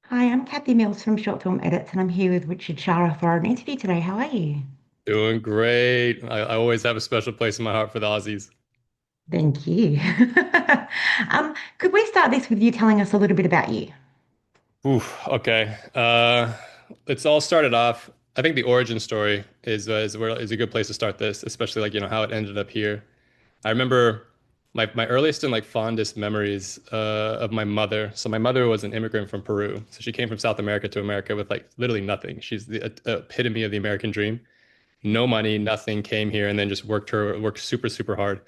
Hi, I'm Kathy Mills from Short Film Edits, and I'm here with Richard Sharrah for an interview today. How are you? Doing great. I always have a special place in my heart for the Aussies. Thank you. Could we start this with you telling us a little bit about you? Oof, okay. It's all started off. I think the origin story is a good place to start this, especially like how it ended up here. I remember my earliest and like fondest memories of my mother. So my mother was an immigrant from Peru. So she came from South America to America with like literally nothing. She's the epitome of the American dream. No money, nothing, came here and then just worked super, super hard.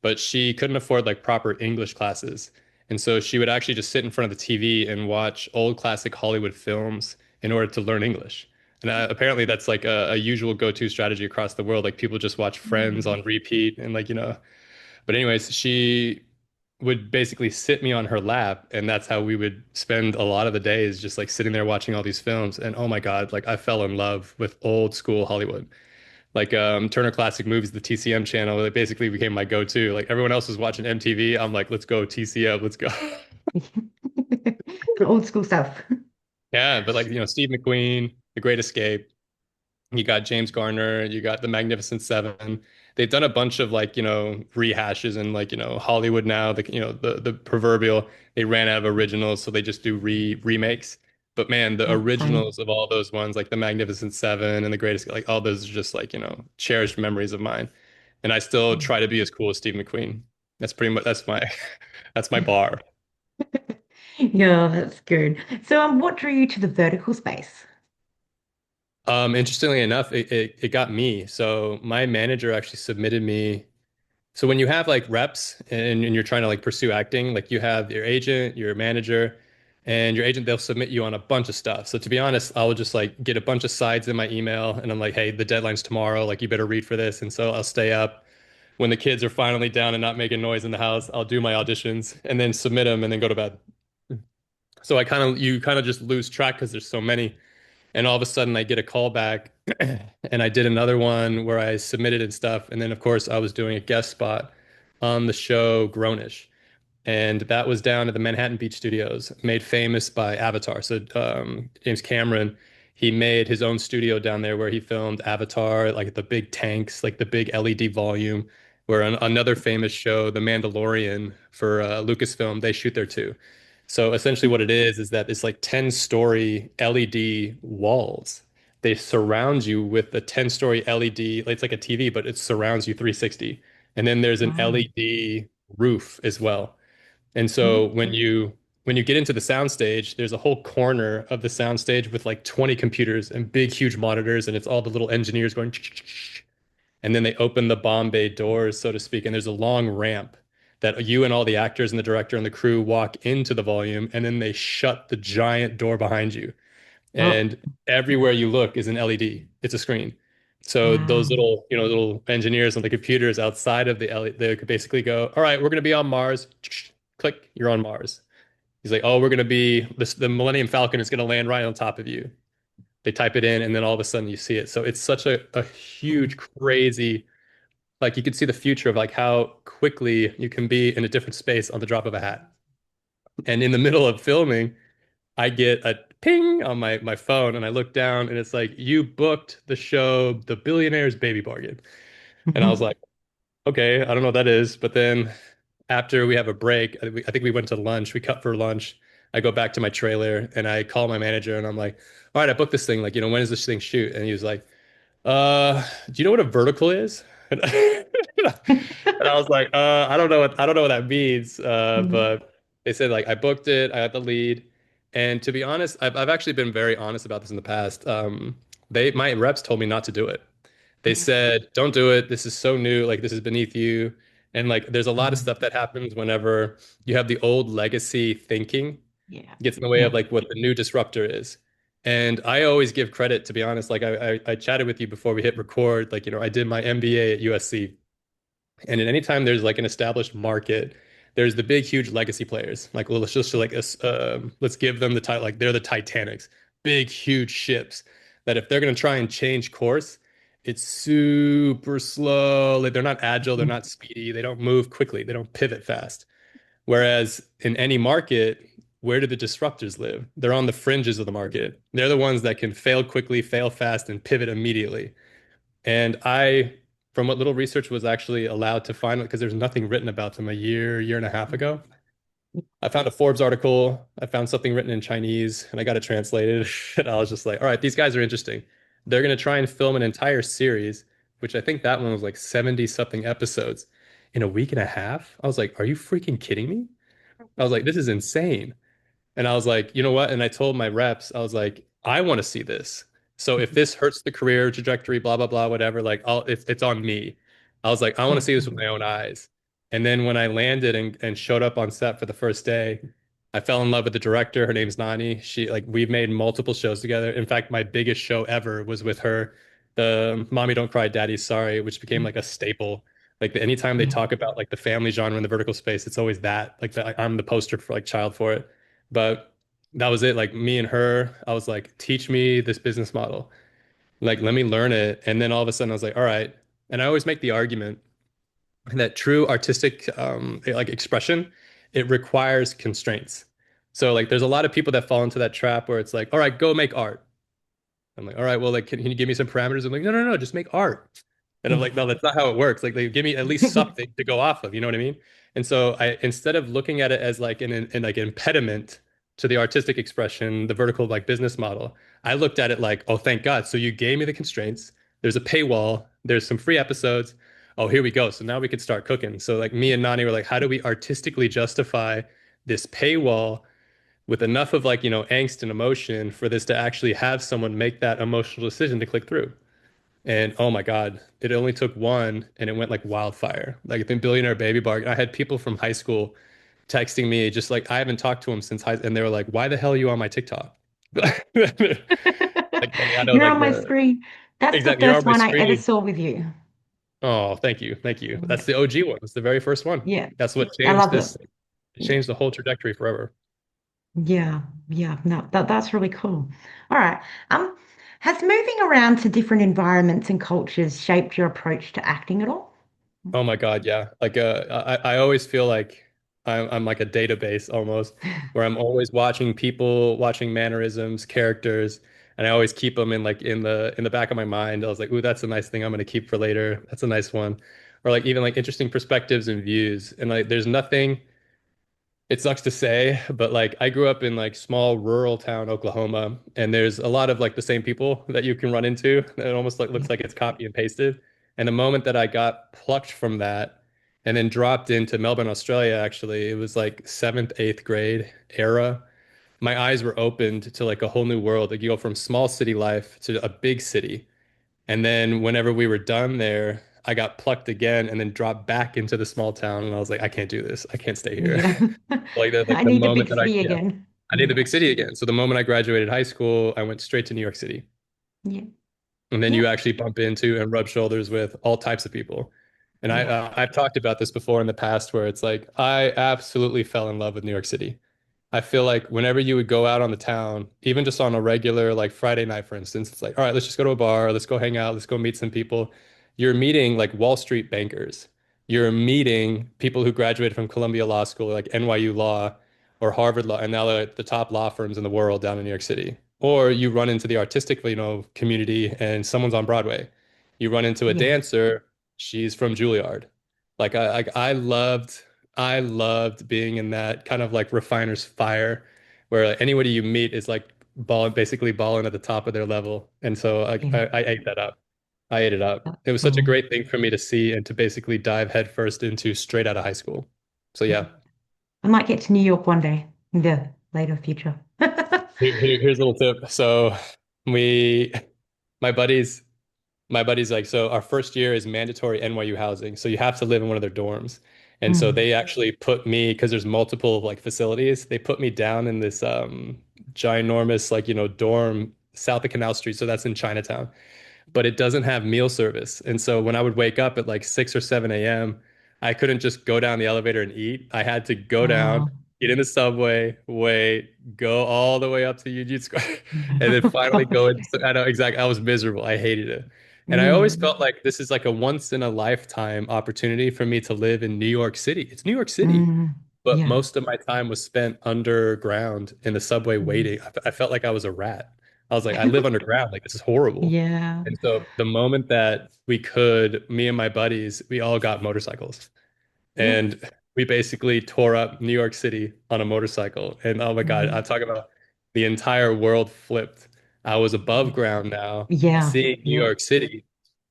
But she couldn't afford like proper English classes. And so she would actually just sit in front of the TV and watch old classic Hollywood films in order to learn English. And apparently that's like a usual go-to strategy across the world. Like people just watch Friends Mm. on repeat and but anyways, she would basically sit me on her lap and that's how we would spend a lot of the days just like sitting there watching all these films. And oh my God, like I fell in love with old school Hollywood like Turner Classic Movies, the TCM channel, it basically became my go-to. Like everyone else was watching MTV, I'm like, let's go TCM, let's go. Old school stuff. Yeah, but like Steve McQueen, The Great Escape, you got James Garner, you got The Magnificent Seven. They've done a bunch of like rehashes and like Hollywood now, the proverbial they ran out of originals, so they just do remakes. But man, the Yeah, same. originals of all those ones, like The Magnificent Seven and The Greatest, like all those are just like cherished memories of mine. And I still try to be as cool as Steve McQueen. That's pretty much that's my that's my bar. Yeah, that's good. So, what drew you to the vertical space? Interestingly enough, it got me. So my manager actually submitted me. So when you have like reps and you're trying to like pursue acting, like you have your agent, your manager, and your agent, they'll submit you on a bunch of stuff. So to be honest, I will just like get a bunch of sides in my email and I'm like, hey, the deadline's tomorrow. Like you better read for this. And so I'll stay up. When the kids are finally down and not making noise in the house, I'll do my auditions and then submit them and then go to bed. So you kind of just lose track because there's so many. And all of a sudden I get a call back and I did another one where I submitted and stuff. And then of course I was doing a guest spot on the show Grownish. And that was down at the Manhattan Beach Studios, made famous by Avatar. So James Cameron, he made his own studio down there where he filmed Avatar, like the big tanks, like the big LED volume. Where another famous show, The Mandalorian, for Lucasfilm, they shoot there too. So essentially, what it is that it's like 10-story LED walls. They surround you with a 10-story LED. It's like a TV, but it surrounds you 360. And then there's an Wow. LED roof as well. And so Okay. when you get into the soundstage, there's a whole corner of the soundstage with like 20 computers and big, huge monitors, and it's all the little engineers going. And then they open the bomb bay doors, so to speak, and there's a long ramp that you and all the actors and the director and the crew walk into the volume, and then they shut the giant door behind you. Oh, And everywhere you look is an LED. It's a screen. So those wow. little engineers on the computers outside of the LED, they could basically go, all right, we're going to be on Mars. Click, you're on Mars. He's like, oh, we're going to be the Millennium Falcon is going to land right on top of you. They type it in, and then all of a sudden you see it. So it's such a huge, crazy, like you can see the future of like how quickly you can be in a different space on the drop of a hat. And in the middle of filming, I get a ping on my phone and I look down and it's like, you booked the show, The Billionaire's Baby Bargain. And I was like, okay, I don't know what that is. But then after we have a break, I think we went to lunch, we cut for lunch. I go back to my trailer and I call my manager and I'm like, all right, I booked this thing. Like, when does this thing shoot? And he was like, do you know what a vertical is? And I was like, I don't know what that means. But they said like I booked it, I got the lead. And to be honest, I've actually been very honest about this in the past. My reps told me not to do it. They said, don't do it. This is so new. Like this is beneath you. And like there's a lot of stuff that happens whenever you have the old legacy thinking Yeah. gets in the way of Yeah. like what the new disruptor is. And I always give credit, to be honest. Like I chatted with you before we hit record. Like, I did my MBA at USC. And at any time there's like an established market, there's the big, huge legacy players. Like, well, let's just like let's give them the title. Like they're the Titanics, big, huge ships that if they're gonna try and change course, it's super slow. Like they're not agile, they're not speedy, they don't move quickly, they don't pivot fast. Whereas in any market, where do the disruptors live? They're on the fringes of the market. They're the ones that can fail quickly, fail fast, and pivot immediately. And I, from what little research was actually allowed to find, because there's nothing written about them a year and a half ago, I found a Forbes article. I found something written in Chinese and I got it translated. And I was just like, all right, these guys are interesting. They're going to try and film an entire series, which I think that one was like 70 something episodes in a week and a half. I was like, are you freaking kidding me? I was like, this is insane. And I was like, you know what? And I told my reps, I was like, I want to see this. So if this hurts the career trajectory, blah, blah, blah, whatever, like it's on me. I was like, I want to see this with my own eyes. And then when I landed and showed up on set for the first day, I fell in love with the director. Her name's Nani. She like we've made multiple shows together. In fact, my biggest show ever was with her, the Mommy Don't Cry, Daddy's Sorry, which became like a staple. Like anytime they Yeah. talk about like the family genre in the vertical space, it's always that. Like I'm the poster for like child for it. But that was it. Like me and her, I was like, teach me this business model. Like, let me learn it. And then all of a sudden I was like, all right. And I always make the argument that true artistic like expression, it requires constraints. So like there's a lot of people that fall into that trap where it's like, all right, go make art. I'm like, all right, well, like, can you give me some parameters? I'm like, no, no, no, just make art. And I'm Yeah. like, no, that's not how it works. Like, they give me at least something to go off of. You know what I mean? And so I, instead of looking at it as like an like impediment to the artistic expression, the vertical like business model, I looked at it like, oh, thank God. So you gave me the constraints. There's a paywall. There's some free episodes. Oh, here we go. So now we can start cooking. So like me and Nani were like, how do we artistically justify this paywall with enough of like, angst and emotion for this to actually have someone make that emotional decision to click through. And oh my God, it only took one and it went like wildfire. Like the Billionaire Baby Bar. I had people from high school texting me just like I haven't talked to them since high, and they were like, "Why the hell are you on my TikTok?" Like coming out of You're like on my the screen. That's the exactly, you're on first my one I ever screen. saw with you. Oh, thank you, thank you. That's the OG one. It's the very first one. Yeah, That's what I changed love it. this. It changed the whole trajectory forever. Yeah, yeah, no, that's really cool. All right. Um, has moving around to different environments and cultures shaped your approach to acting at all? Oh my God, yeah. Like I always feel like I'm like a database almost, where I'm always watching people, watching mannerisms, characters, and I always keep them in like in the back of my mind. I was like, ooh, that's a nice thing I'm gonna keep for later. That's a nice one. Or like even like interesting perspectives and views. And like there's nothing it sucks to say, but like I grew up in like small rural town, Oklahoma, and there's a lot of like the same people that you can run into. It almost like Yeah, looks like it's copy and pasted. And the moment that I got plucked from that and then dropped into Melbourne, Australia, actually, it was like seventh, eighth grade era. My eyes were opened to like a whole new world. Like you go from small city life to a big city. And then whenever we were done there, I got plucked again and then dropped back into the small town. And I was like, I can't do this. I can't stay here. yeah. Like I the need a moment big that I city yeah, again. I need the Yeah, big city again. So the moment I graduated high school, I went straight to New York City. yeah, And then yeah, you actually bump into and rub shoulders with all types of people. And yeah, I've talked about this before in the past where it's like I absolutely fell in love with New York City. I feel like whenever you would go out on the town, even just on a regular like Friday night, for instance, it's like, all right, let's just go to a bar, let's go hang out, let's go meet some people. You're meeting like Wall Street bankers. You're meeting people who graduated from Columbia Law School, like NYU Law or Harvard Law, and now they're at the top law firms in the world down in New York City. Or you run into the artistic, community and someone's on Broadway. You run into a yeah, dancer, she's from Juilliard. I loved being in that kind of like refiner's fire where like, anybody you meet is like basically balling at the top of their level. And so yeah. I ate that up. I ate it up. That's It was such a cool. great thing for me to see and to basically dive headfirst into straight out of high school. So Yeah. yeah, I might get to New York one day in the later future. here's a little tip. So we, my buddies, like, so our first year is mandatory NYU housing. So you have to live in one of their dorms. And so Mm. they actually put me, because there's multiple like facilities, they put me down in this ginormous like, dorm south of Canal Street. So that's in Chinatown, but it doesn't have meal service. And so when I would wake up at like 6 or 7 a.m., I couldn't just go down the elevator and eat. I had to go down, Oh. get in the subway, wait, go all the way up to Union Square, and then Oh finally go in. gosh. I know exactly. I was miserable. I hated it. And I always Mm. felt like this is like a once in a lifetime opportunity for me to live in New York City. It's New York City. Mm. but Yeah. most of my time was spent underground in the subway Mm. waiting. I felt like I was a rat. I was like, I live underground. Like, this is horrible. Yeah. And so the moment that we could, me and my buddies, we all got motorcycles. Yeah. And we basically tore up New York City on a motorcycle. And oh my God, I'm Mm. talking about the entire world flipped. I was above ground now, Yeah. seeing New Yeah. York City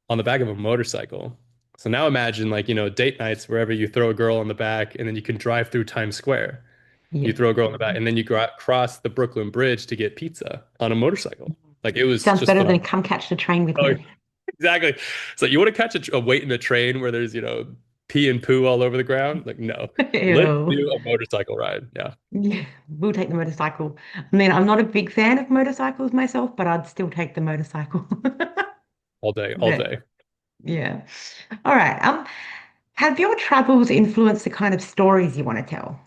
on the back of a motorcycle. So now imagine, like, date nights wherever you throw a girl on the back and then you can drive through Times Square. You Yeah. throw a girl on the back and then you cross the Brooklyn Bridge to get pizza on a motorcycle. Like, it was Sounds just better than phenomenal. come catch the train with Oh, me. exactly. So you want to catch a wait in a train where there's, pee and poo all over the ground? Like, no. Let's Ew. do a motorcycle ride. Yeah. Yeah, we'll take the motorcycle. I mean, I'm not a big fan of motorcycles myself, but I'd still take the motorcycle. All day, all But day. yeah. All right. Have your travels influenced the kind of stories you want to tell?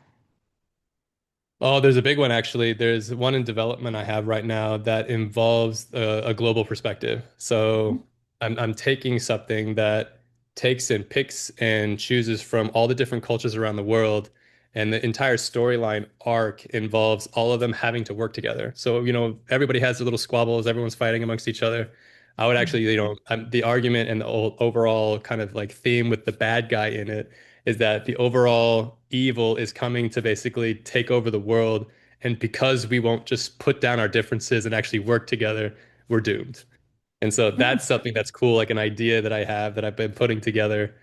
Oh, there's a big one actually. There's one in development I have right now that involves a global perspective. So I'm taking something that takes and picks and chooses from all the different cultures around the world, and the entire storyline arc involves all of them having to work together. So, everybody has their little squabbles, everyone's fighting amongst each other. I would actually, the argument and the overall kind of like theme with the bad guy in it is that the overall evil is coming to basically take over the world. And because we won't just put down our differences and actually work together, we're doomed. And so Mm, that's something that's cool, like an idea that I have that I've been putting together,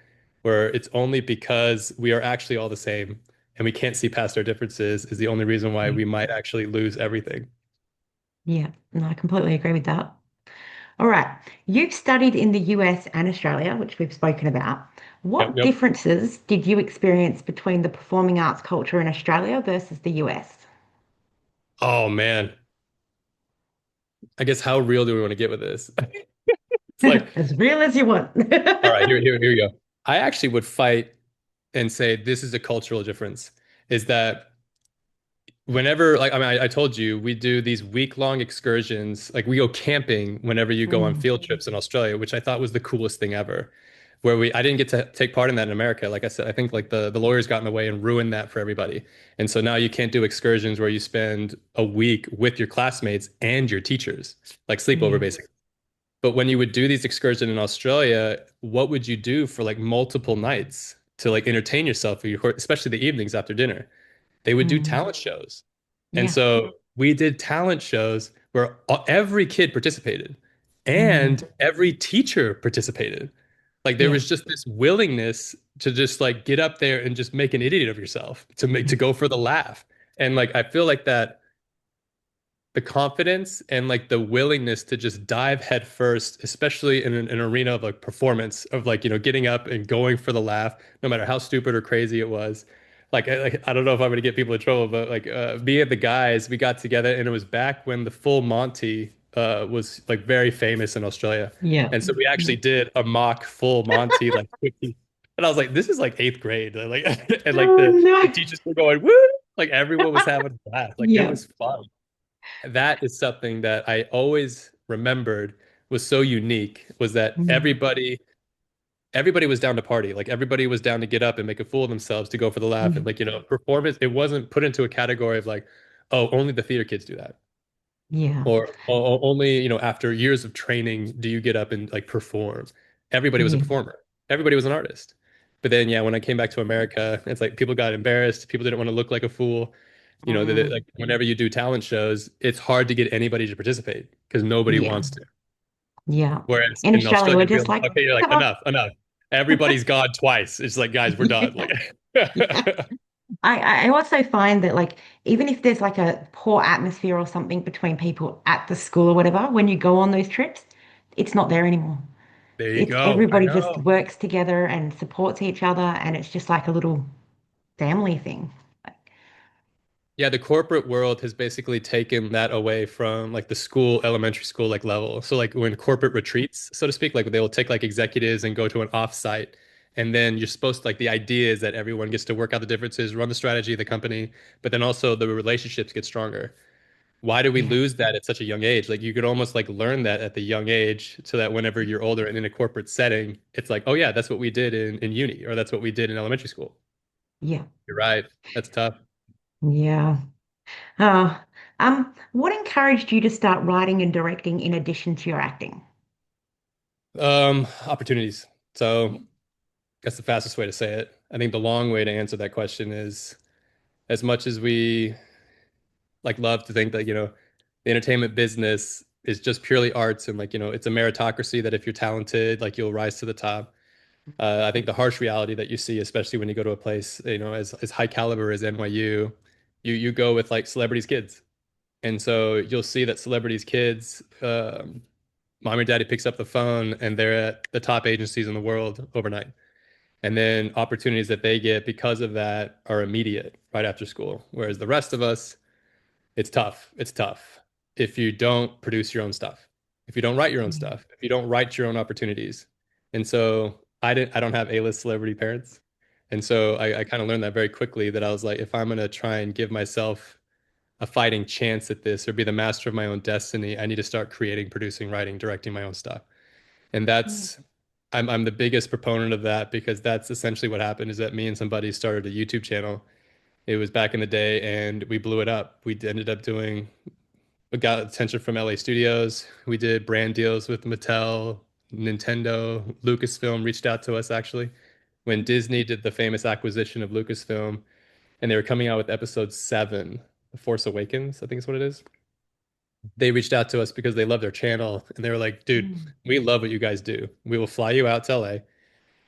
where it's only because we are actually all the same and we can't see past our differences is the only reason why yeah. we might actually lose everything. Yeah. No, I completely agree with that. All right. You've studied in the US and Australia, which we've spoken about. Yep, What yep. differences did you experience between the performing arts culture in Australia versus the US? Oh man. I guess how real do we want to get with this? It's like, As real as you want. all right, here you go. I actually would fight and say this is a cultural difference. Is that whenever, like, I mean, I told you we do these week-long excursions, like we go camping whenever you go on Mm, field trips in Australia, which I thought was the coolest thing ever. Where I didn't get to take part in that in America. Like I said, I think like the lawyers got in the way and ruined that for everybody. And so now you can't do excursions where you spend a week with your classmates and your teachers, like sleepover yeah. basically. But when you would do these excursions in Australia, what would you do for like multiple nights to like entertain yourself, especially the evenings after dinner? They would do Mm, talent shows. And yeah. so we did talent shows where every kid participated Mm, and every teacher participated. Like there yeah. was just this willingness to just like get up there and just make an idiot of yourself, to go for the laugh. And like I feel like that the confidence and like the willingness to just dive head first, especially in an arena of like performance of like, getting up and going for the laugh, no matter how stupid or crazy it was. I don't know if I'm gonna get people in trouble, but like me and the guys, we got together and it was back when the full Monty was like very famous in Australia. Yeah. And so we Yeah. actually did a mock full Monty like quickly. And I was like, this is like eighth grade. Like and like Oh the no. teachers were going, woo! Like everyone was having a laugh. Like it Yeah. was fun. That is something that I always remembered was so unique was that Mm, everybody was down to party. Like everybody was down to get up and make a fool of themselves to go for the laugh. And mm, like, performance, it wasn't put into a category of like, oh, only the theater kids do that. yeah. Or only, after years of training do you get up and like perform. Everybody was a Yeah. performer. Everybody was an artist. But then yeah, when I came back to America, it's like people got embarrassed. People didn't want to look like a fool. Mm, Like whenever you do talent shows, it's hard to get anybody to participate because nobody yeah. wants to. Yeah. Whereas In in Australia, Australia, we're it'd be just like, like, okay, you're like, come on. enough, enough. Everybody's gone twice. It's like, guys, we're done. Yeah. Like, Yeah. I also find that like even if there's like a poor atmosphere or something between people at the school or whatever, when you go on those trips, it's not there anymore. there you It's go. I everybody just know. works together and supports each other, and it's just like a little family thing. Like, Yeah, the corporate world has basically taken that away from like the school, elementary school like level. So like when corporate retreats, so to speak, like they will take like executives and go to an offsite. And then you're supposed to like the idea is that everyone gets to work out the differences, run the strategy of the company, but then also the relationships get stronger. Why do we yeah, lose that at such a young age? Like you could almost like learn that at the young age so that whenever you're older and in a corporate setting, it's like, oh yeah, that's what we did in uni or that's what we did in elementary school. Yeah. You're right. That's tough. Yeah. Uh, what encouraged you to start writing and directing in addition to your acting? Opportunities. So that's the fastest way to say it. I think the long way to answer that question is as much as we like love to think that, the entertainment business is just purely arts and like, it's a meritocracy that if you're talented, like you'll rise to the top. I think the harsh reality that you see, especially when you go to a place, as high caliber as NYU, you go with like celebrities' kids. And so you'll see that celebrities' kids, mommy and daddy picks up the phone and they're at the top agencies in the world overnight. And then opportunities that they get because of that are immediate right after school. Whereas the rest of us, it's tough. It's tough if you don't produce your own stuff, if you don't write your own Yeah. stuff, if you don't write your own opportunities. And so I don't have A-list celebrity parents. And so I kind of learned that very quickly that I was like, if I'm gonna try and give myself a fighting chance at this or be the master of my own destiny, I need to start creating, producing, writing, directing my own stuff. And Yeah. that's I'm the biggest proponent of that because that's essentially what happened is that me and somebody started a YouTube channel. It was back in the day and we blew it up. We got attention from LA studios. We did brand deals with Mattel, Nintendo, Lucasfilm reached out to us actually when Disney did the famous acquisition of Lucasfilm and they were coming out with episode 7, The Force Awakens, I think is what it is. They reached out to us because they love their channel and they were like, dude, Mm. we love what you guys do. We will fly you out to LA.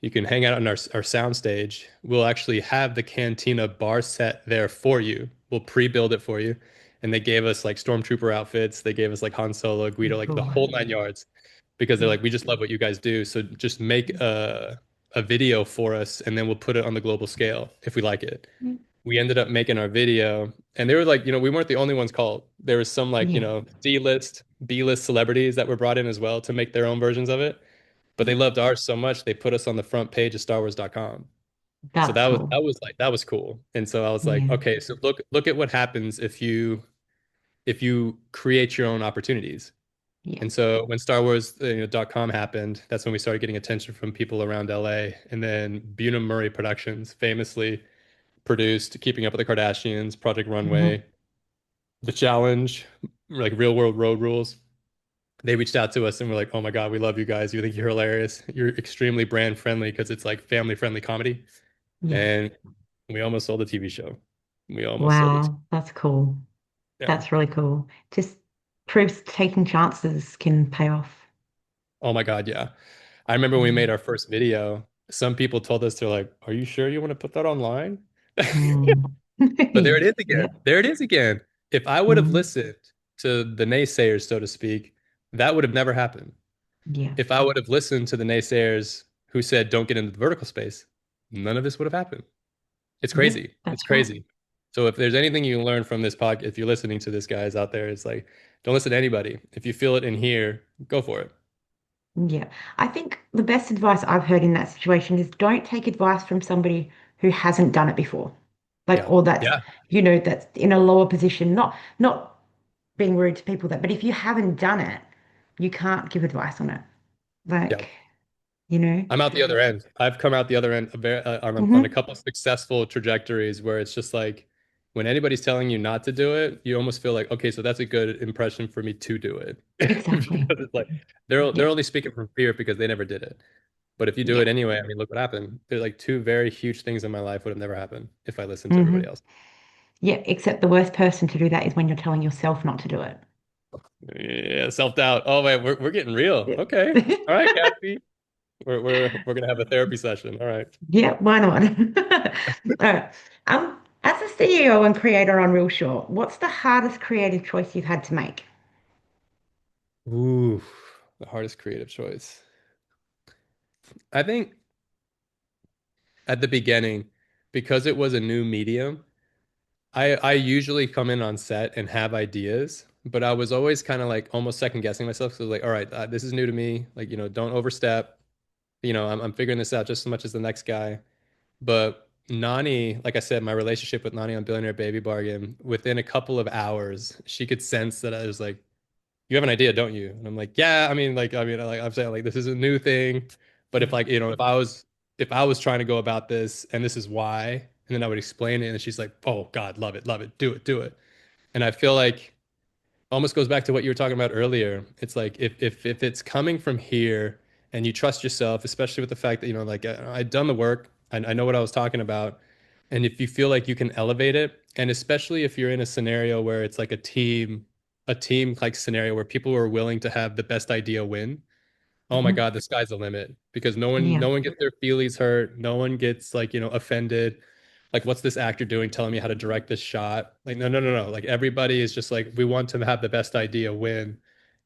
You can hang out on our sound stage. We'll actually have the Cantina bar set there for you. We'll pre-build it for you. And they gave us like stormtrooper outfits. They gave us like Han Solo, Guido, like the Cool. whole 9 yards because they're Yeah. like, we just love what you guys do. So just make a video for us and then we'll put it on the global scale if we like it. Mm. We ended up making our video and they were like, we weren't the only ones called. There was some like, Yeah. C-list, B-list celebrities that were brought in as well to make their own versions of it. But they Yeah. loved ours so much they put us on the front page of StarWars.com. So That's cool. that was cool. And so I was like, Yeah. okay, so look at what happens if you create your own opportunities. Yeah. And so when Star Wars, .com happened, that's when we started getting attention from people around LA. And then Bunim Murray Productions famously produced Keeping Up with the Kardashians, Project Hmm. Runway, The Challenge, like Real World Road Rules. They reached out to us and were like, "Oh my God, we love you guys. You think you're hilarious. You're extremely brand friendly because it's like family friendly comedy." Yeah. And we almost sold a TV show. We almost sold it. Wow. That's cool. Yeah. That's really cool. Just proves taking chances can pay off. Oh my God, yeah. I remember when we Yeah. made our first video, some people told us they're like, "Are you sure you want to put that online?" Mm. But there it is again. Yeah. There it is again. If I would have Mm. listened to the naysayers, so to speak, that would have never happened. Yeah. If I would have listened to the naysayers who said don't get into the vertical space, none of this would have happened. It's Yeah. crazy. It's That's right. crazy. So if there's anything you can learn from this podcast, if you're listening to this guys out there, it's like don't listen to anybody. If you feel it in here, go for it. Yeah. I think the best advice I've heard in that situation is don't take advice from somebody who hasn't done it before. Like, Yeah. or that's, Yeah. that's in a lower position. Not being rude to people that, but if you haven't done it, you can't give advice on it. Yeah. Like, you know. I'm out the other end. I've come out the other end on a Hmm. couple of successful trajectories where it's just like when anybody's telling you not to do it, you almost feel like, okay, so that's a good impression for me to do it. Exactly. Because it's like they're Yeah. only speaking from fear because they never did it. But if you do Yeah. it anyway, I mean, look what happened. There's like two very huge things in my life would have never happened if I listened to Hmm. everybody else. Yeah. Except the worst person to do that is when you're telling yourself not to do it. Yeah, self-doubt. Oh man, we're getting real. Yeah. Okay. All right, Kathy. We're gonna have a therapy session. All right. Yeah, why not? All right. As a CEO and creator on Real Short, what's the hardest creative choice you've had to make? Ooh, the hardest creative choice. I think at the beginning, because it was a new medium, I usually come in on set and have ideas, but I was always kind of like almost second guessing myself. So like, all right, this is new to me. Like, don't overstep. I'm figuring this out just as much as the next guy. But Nani, like I said, my relationship with Nani on Billionaire Baby Bargain, within a couple of hours, she could sense that I was like, "You have an idea, don't you?" And I'm like, "Yeah, like I'm saying like this is a new thing, but if Yeah. like, if I was trying to go about this and this is why." And then I would explain it, and she's like, "Oh God, love it, do it, do it." And I feel like almost goes back to what you were talking about earlier. It's like if it's coming from here and you trust yourself, especially with the fact that like I'd done the work, I know what I was talking about, and if you feel like you can elevate it, and especially if you're in a scenario where it's like a team like scenario where people are willing to have the best idea win. Oh my Mhm. God, the sky's the limit because no one Yeah. no one gets their feelings hurt, no one gets like offended, like what's this actor doing telling me how to direct this shot? Like no, no, no, no. Like everybody is just like we want to have the best idea win.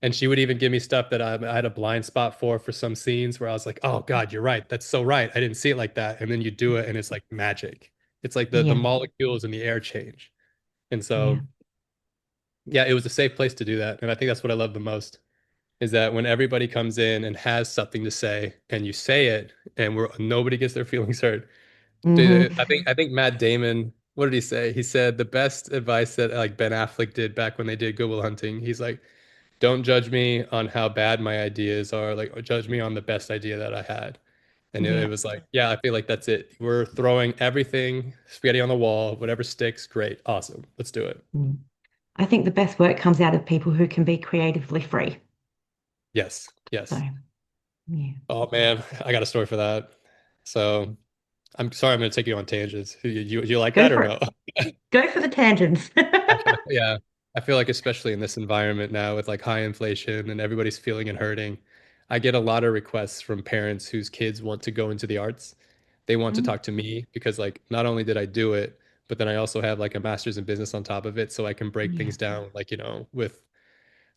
And she would even give me stuff that I had a blind spot for some scenes where I was like, "Oh God, you're right. That's so right. I didn't see it like that." And then you do it and it's like magic. It's like the Yeah. molecules in the air change. And Yeah. so, yeah, it was a safe place to do that. And I think that's what I love the most is that when everybody comes in and has something to say and you say it and nobody gets their feelings hurt. Hmm. Dude, I think Matt Damon, what did he say? He said the best advice that like Ben Affleck did back when they did Good Will Hunting. He's like, don't judge me on how bad my ideas are, like judge me on the best idea that I had. And it Yeah. was like, yeah, I feel like that's it. We're throwing everything, spaghetti on the wall, whatever sticks, great, awesome. Let's do it. Mm. I think the best work comes out of people who can be creatively free. Yes, So, yes. yeah. Oh man, I got a story for that. So I'm sorry I'm going to take you on tangents. You like Go that or for no? it. Go for the tangents. Yeah, I feel like especially in this environment now with like high inflation and everybody's feeling and hurting, I get a lot of requests from parents whose kids want to go into the arts. They want to Mm. talk to me because like not only did I do it, but then I also have like a master's in business on top of it, so I can break Yeah. things down like, with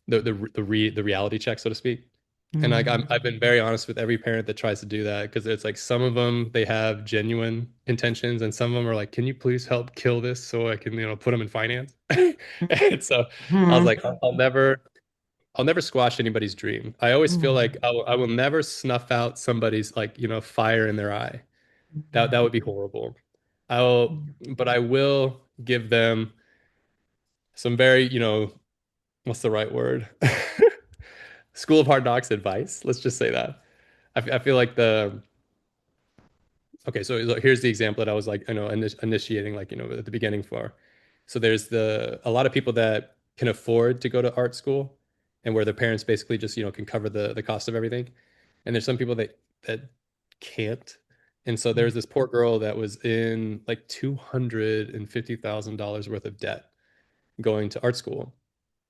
the reality check, so to speak. And like Mm. I've been very honest with every parent that tries to do that because it's like some of them they have genuine intentions and some of them are like, can you please help kill this so I can put them in finance? And so I was Mm. like, I'll never squash anybody's dream. I always feel Mm. like I will never snuff out somebody's like fire in their eye. That Mm. would be horrible. But I will give them some very what's the right word? School of Hard Knocks advice. Let's just say that. I feel like okay, so look, here's the example that I was like, initiating like, at the beginning for. So there's a lot of people that can afford to go to art school and where their parents basically just, can cover the cost of everything. And there's some people that can't. And so Mm. there's this poor girl that was in like $250,000 worth of debt going to art school.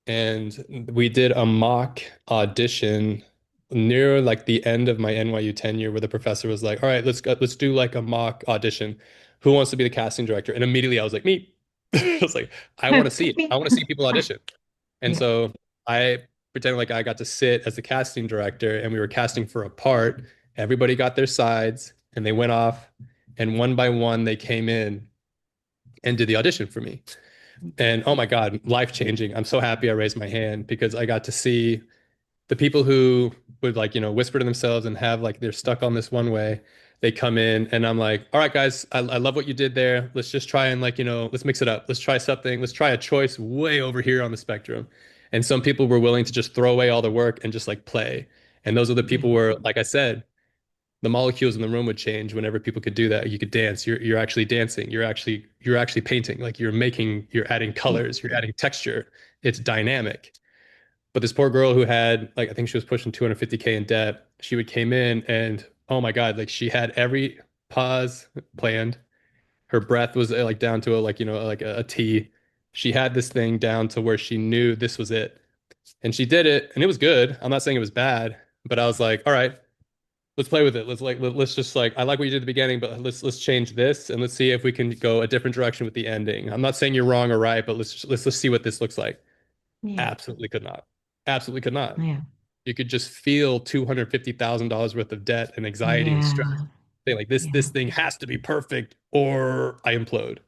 And we did a mock audition near like the end of my NYU tenure where the professor was like, "All right, let's do like a mock audition. Who wants to be the casting director?" And immediately I was like, "Me." I was like, "I want to see Pick it. me. I want to see people audition." And Yeah. so I pretended like I got to sit as the casting director and we were casting for a part. Everybody got their sides and they went off and one by one they came in and did the audition for me. And oh my God, life changing. I'm so happy I raised my hand because I got to see the people who would like, whisper to themselves and have like they're stuck on this one way. They come in and I'm like, all right, guys, I love what you did there. Let's just try and like, let's mix it up. Let's try something. Let's try a choice way over here on the spectrum. And some people were willing to just throw away all the work and just like play. And those are the Yeah. people where, like I said, the molecules in the room would change whenever people could do that. You could dance. You're actually dancing. You're actually painting. Like you're adding Yeah. colors. You're adding texture. It's dynamic. But this poor girl who had like I think she was pushing 250K in debt. She would came in and oh my God, like she had every pause planned. Her breath was like down to a like like a T. She had this thing down to where she knew this was it. And she did it and it was good. I'm not saying it was bad, but I was like, all right, let's play with it. Let's just like I like what you did at the beginning, but let's change this and let's see if we can go a different direction with the ending. I'm not saying you're wrong or right, but let's see what this looks like. Yeah. Absolutely could not. Absolutely could not. Yeah. You could just feel $250,000 worth of debt and anxiety and stress. Yeah. Saying like this Yeah. thing has to be perfect or I implode.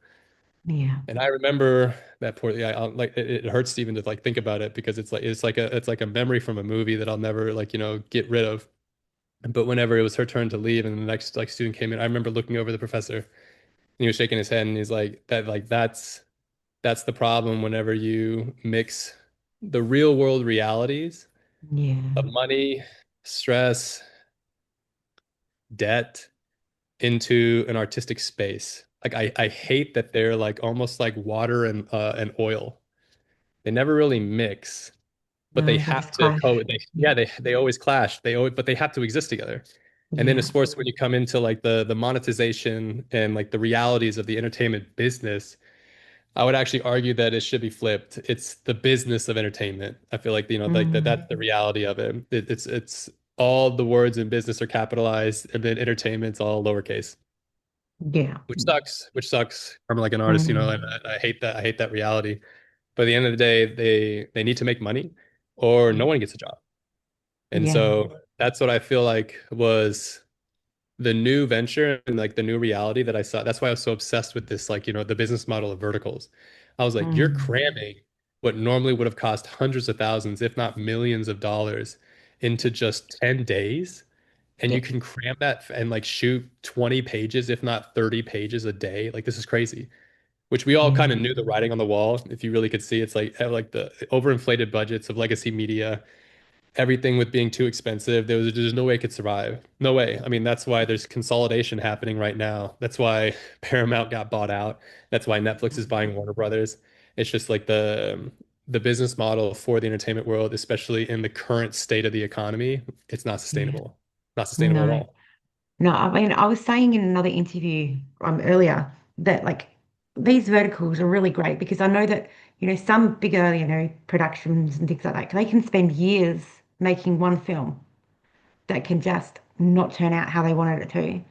Yeah. And I remember that poor yeah, like it hurts to even to like think about it because it's like a memory from a movie that I'll never like get rid of. But whenever it was her turn to leave and the next like student came in, I remember looking over the professor and he was shaking his head and he's like that's the problem whenever you mix the real world realities of Yeah. money, stress, debt into an artistic space. Like I hate that they're like almost like water and oil. They never really mix, but they No, they have just to clash. yeah, they always clash. They always, but they have to exist together. And then in Yeah. sports, when you come into like the monetization and like the realities of the entertainment business, I would actually argue that it should be flipped. It's the business of entertainment. I feel like, like that's Mm. the reality of it. It's all the words in business are capitalized, and then entertainment's all lowercase, Yeah. which sucks. Which sucks. I'm like an artist, and Mm. I hate that. I hate that reality. But at the end of the day, they need to make money, or no one gets a job. And Yeah. so that's what I feel like was the new venture and like the new reality that I saw. That's why I was so obsessed with this, like, the business model of verticals. I was like, you're Mm. cramming what normally would have cost hundreds of thousands, if not millions of dollars into just 10 days. And Yeah. you can cram that and like shoot 20 pages, if not 30 pages a day. Like, this is crazy, which we all kind Yeah. of knew the writing on the wall. If you really could see, it's like the overinflated budgets of legacy media, everything with being too expensive. There's no way it could survive. No way. I mean, that's why there's consolidation happening right now. That's why Paramount got bought out. That's why Netflix is buying Warner Brothers. It's just like the business model for the entertainment world, especially in the current state of the economy, it's not Yeah. sustainable. Not sustainable at No. all. No, I mean, I was saying in another interview earlier that like these verticals are really great because I know that, some bigger, productions and things like that, they can spend years making one film that can just not turn out how they wanted it to.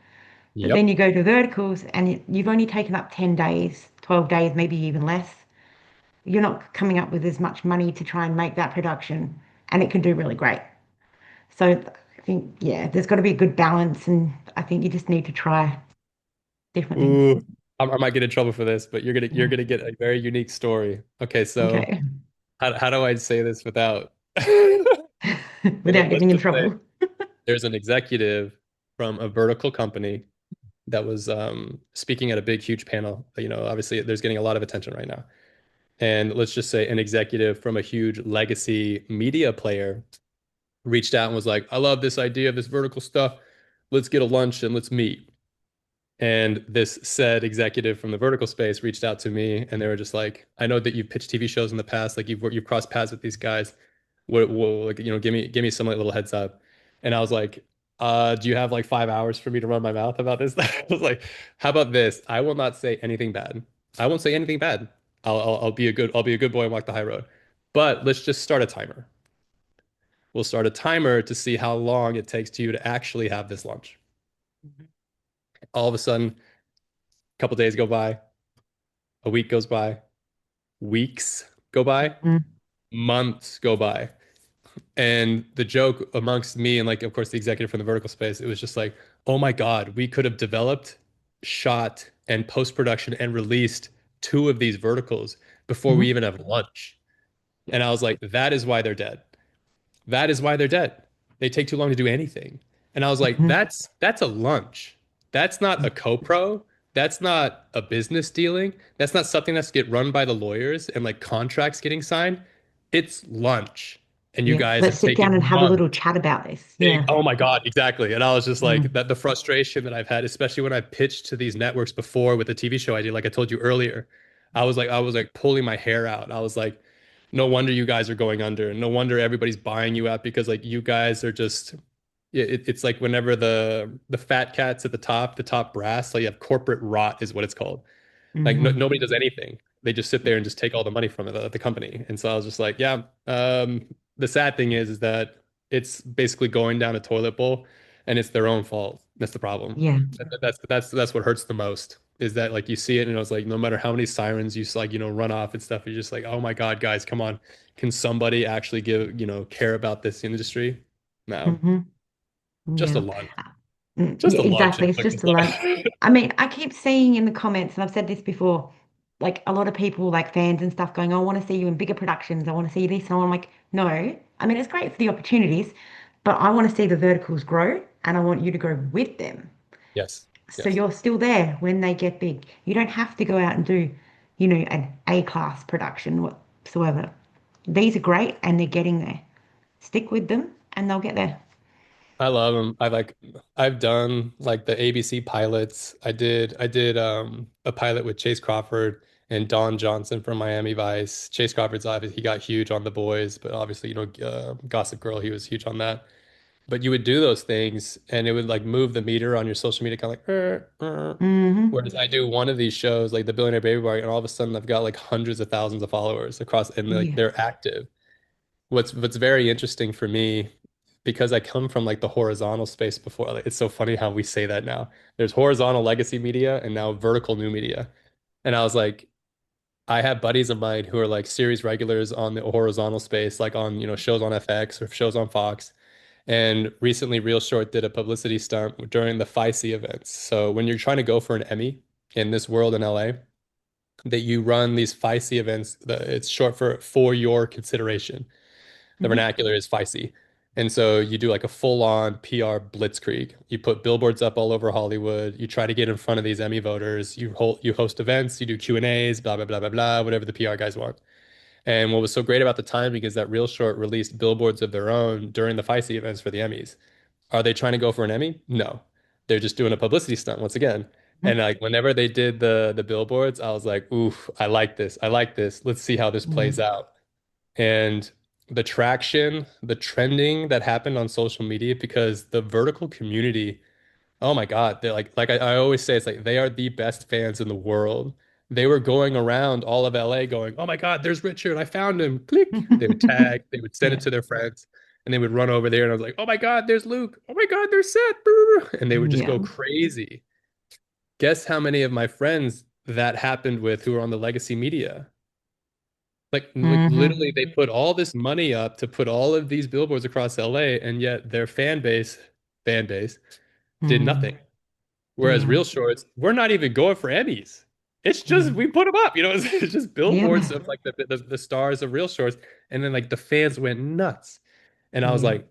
But then Yep. you go to verticals and you've only taken up 10 days, 12 days, maybe even less. You're not coming up with as much money to try and make that production, and it can do really great. So I think, yeah, there's got to be a good balance, and I think you just need to try different things. Ooh, I might get in trouble for this, but you're Yeah. gonna get a very unique story. Okay, so Okay. how do I say this without Without let's getting in just say trouble. there's an executive from a vertical company that was speaking at a big, huge panel. Obviously, there's getting a lot of attention right now. And let's just say an executive from a huge legacy media player reached out and was like, I love this idea of this vertical stuff. Let's get a lunch and let's meet. And this said executive from the vertical space reached out to me and they were just like, I know that you've pitched TV shows in the past, like you've crossed paths with these guys. Like, give me some like little heads up. And I was like, do you have like 5 hours for me to run my mouth about this? I was like, how about this? I will not say anything bad. I won't say anything bad. I'll be a good boy and walk the high road. But let's just start a timer. We'll start a timer to see how long it takes to you to actually have this lunch. All of a sudden, a couple days go by, a week goes by, weeks go by, Mm, months go by. And the joke amongst me and like of course the executive from the vertical space, it was just like, oh my God, we could have developed, shot, and post-production and released two of these verticals before we mhm, even have lunch. And I was like, that is why they're dead. That is why they're dead. They take too long to do anything. And I was like, mhm, that's a lunch. That's not a co-pro. That's not a business dealing. That's not something that's get run by the lawyers and like contracts getting signed. It's lunch. And you yeah. guys Let's have sit down and taken have a months. little chat about this. Yeah. Oh my God, exactly. And I was just like Mm, that the frustration that I've had, especially when I pitched to these networks before with the TV show I did, like I told you earlier, I was like pulling my hair out. I was like, no wonder you guys are going under. No wonder everybody's buying you out because like you guys are just it's like whenever the fat cats at the top brass, like you have corporate rot is what it's called. Like no, mhm. nobody does anything. They just sit there and just take all the money from it, the company. And so I was just like, yeah. The sad thing is that it's basically going down a toilet bowl, and it's their own fault. That's the problem. Yeah. That's what hurts the most. Is that like you see it, and I was like, no matter how many sirens you like, run off and stuff, you're just like, oh my God, guys, come on. Can somebody actually care about this industry? No, Hmm. just a Yeah. lunch, Yeah, just a lunch exactly. and It's click just a lunch. the I mean, I keep seeing in the comments, and I've said this before, like a lot of people, like fans and stuff, going, "Oh, I want to see you in bigger productions. I want to see this." And I'm like, no. I mean, it's great for the opportunities, but I want to see the verticals grow, and I want you to grow with them. Yes, So yes. you're still there when they get big. You don't have to go out and do, an A-class production whatsoever. These are great, and they're getting there. Stick with them, and they'll get there. I love them. I've done like the ABC pilots. I did a pilot with Chase Crawford and Don Johnson from Miami Vice. Chase Crawford's obviously he got huge on The Boys, but obviously, Gossip Girl, he was huge on that. But you would do those things and it would like move the meter on your social media kind of like Hmm. whereas I do one of these shows like the Billionaire Baby Bar and all of a sudden I've got like hundreds of thousands of followers across and like Yeah. they're active. What's very interesting for me, because I come from like the horizontal space before, like it's so funny how we say that now. There's horizontal legacy media and now vertical new media. And I was like, I have buddies of mine who are like series regulars on the horizontal space, like on, shows on FX or shows on Fox. And recently, Real Short did a publicity stunt during the FICE events. So when you're trying to go for an Emmy in this world in LA, that you run these FICE events, it's short for your consideration. The Hmm. vernacular is feisty. And so you do like a full-on PR blitzkrieg. You put billboards up all over Hollywood. You try to get in front of these Emmy voters. You host events. You do Q&As, blah blah blah blah blah, whatever the PR guys want. And what was so great about the timing is that Real Short released billboards of their own during the feisty events for the Emmys. Are they trying to go for an Emmy? No, they're just doing a publicity stunt once again. And like whenever they did the billboards, I was like, "Oof, I like this. I like this. Let's see how this plays Hmm. out." And the traction, the trending that happened on social media because the vertical community, oh my God, they're I always say, it's like they are the best fans in the world. They were going around all of LA going, "Oh my God, there's Richard. I found him." Click. They would tag, they would send it Yeah. to their friends, and they would run over there. And I was like, "Oh my God, there's Luke. Oh my God, there's Seth." Brr. And they would just Yeah. go crazy. Guess how many of my friends that happened with who are on the legacy media? Like Hmm. literally, they put all this money up to put all of these billboards across LA, and yet their fan base did Hmm. nothing. Whereas Yeah. Real Shorts, we're not even going for Emmys. It's just Yeah. we put them up, it's just billboards Yeah. of like the stars of Real Shorts, and then like the fans went nuts. And I was Yeah. like,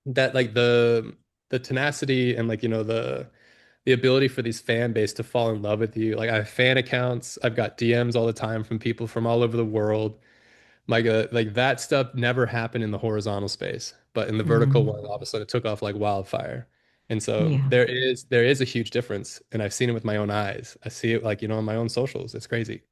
that like the tenacity and like the ability for these fan base to fall in love with you. Like I have fan accounts, I've got DMs all the time from people from all over the world. Like that stuff never happened in the horizontal space, but in the vertical Mm. one, all of a sudden it took off like wildfire. And so Yeah. there is a huge difference, and I've seen it with my own eyes. I see it like on my own socials. It's crazy.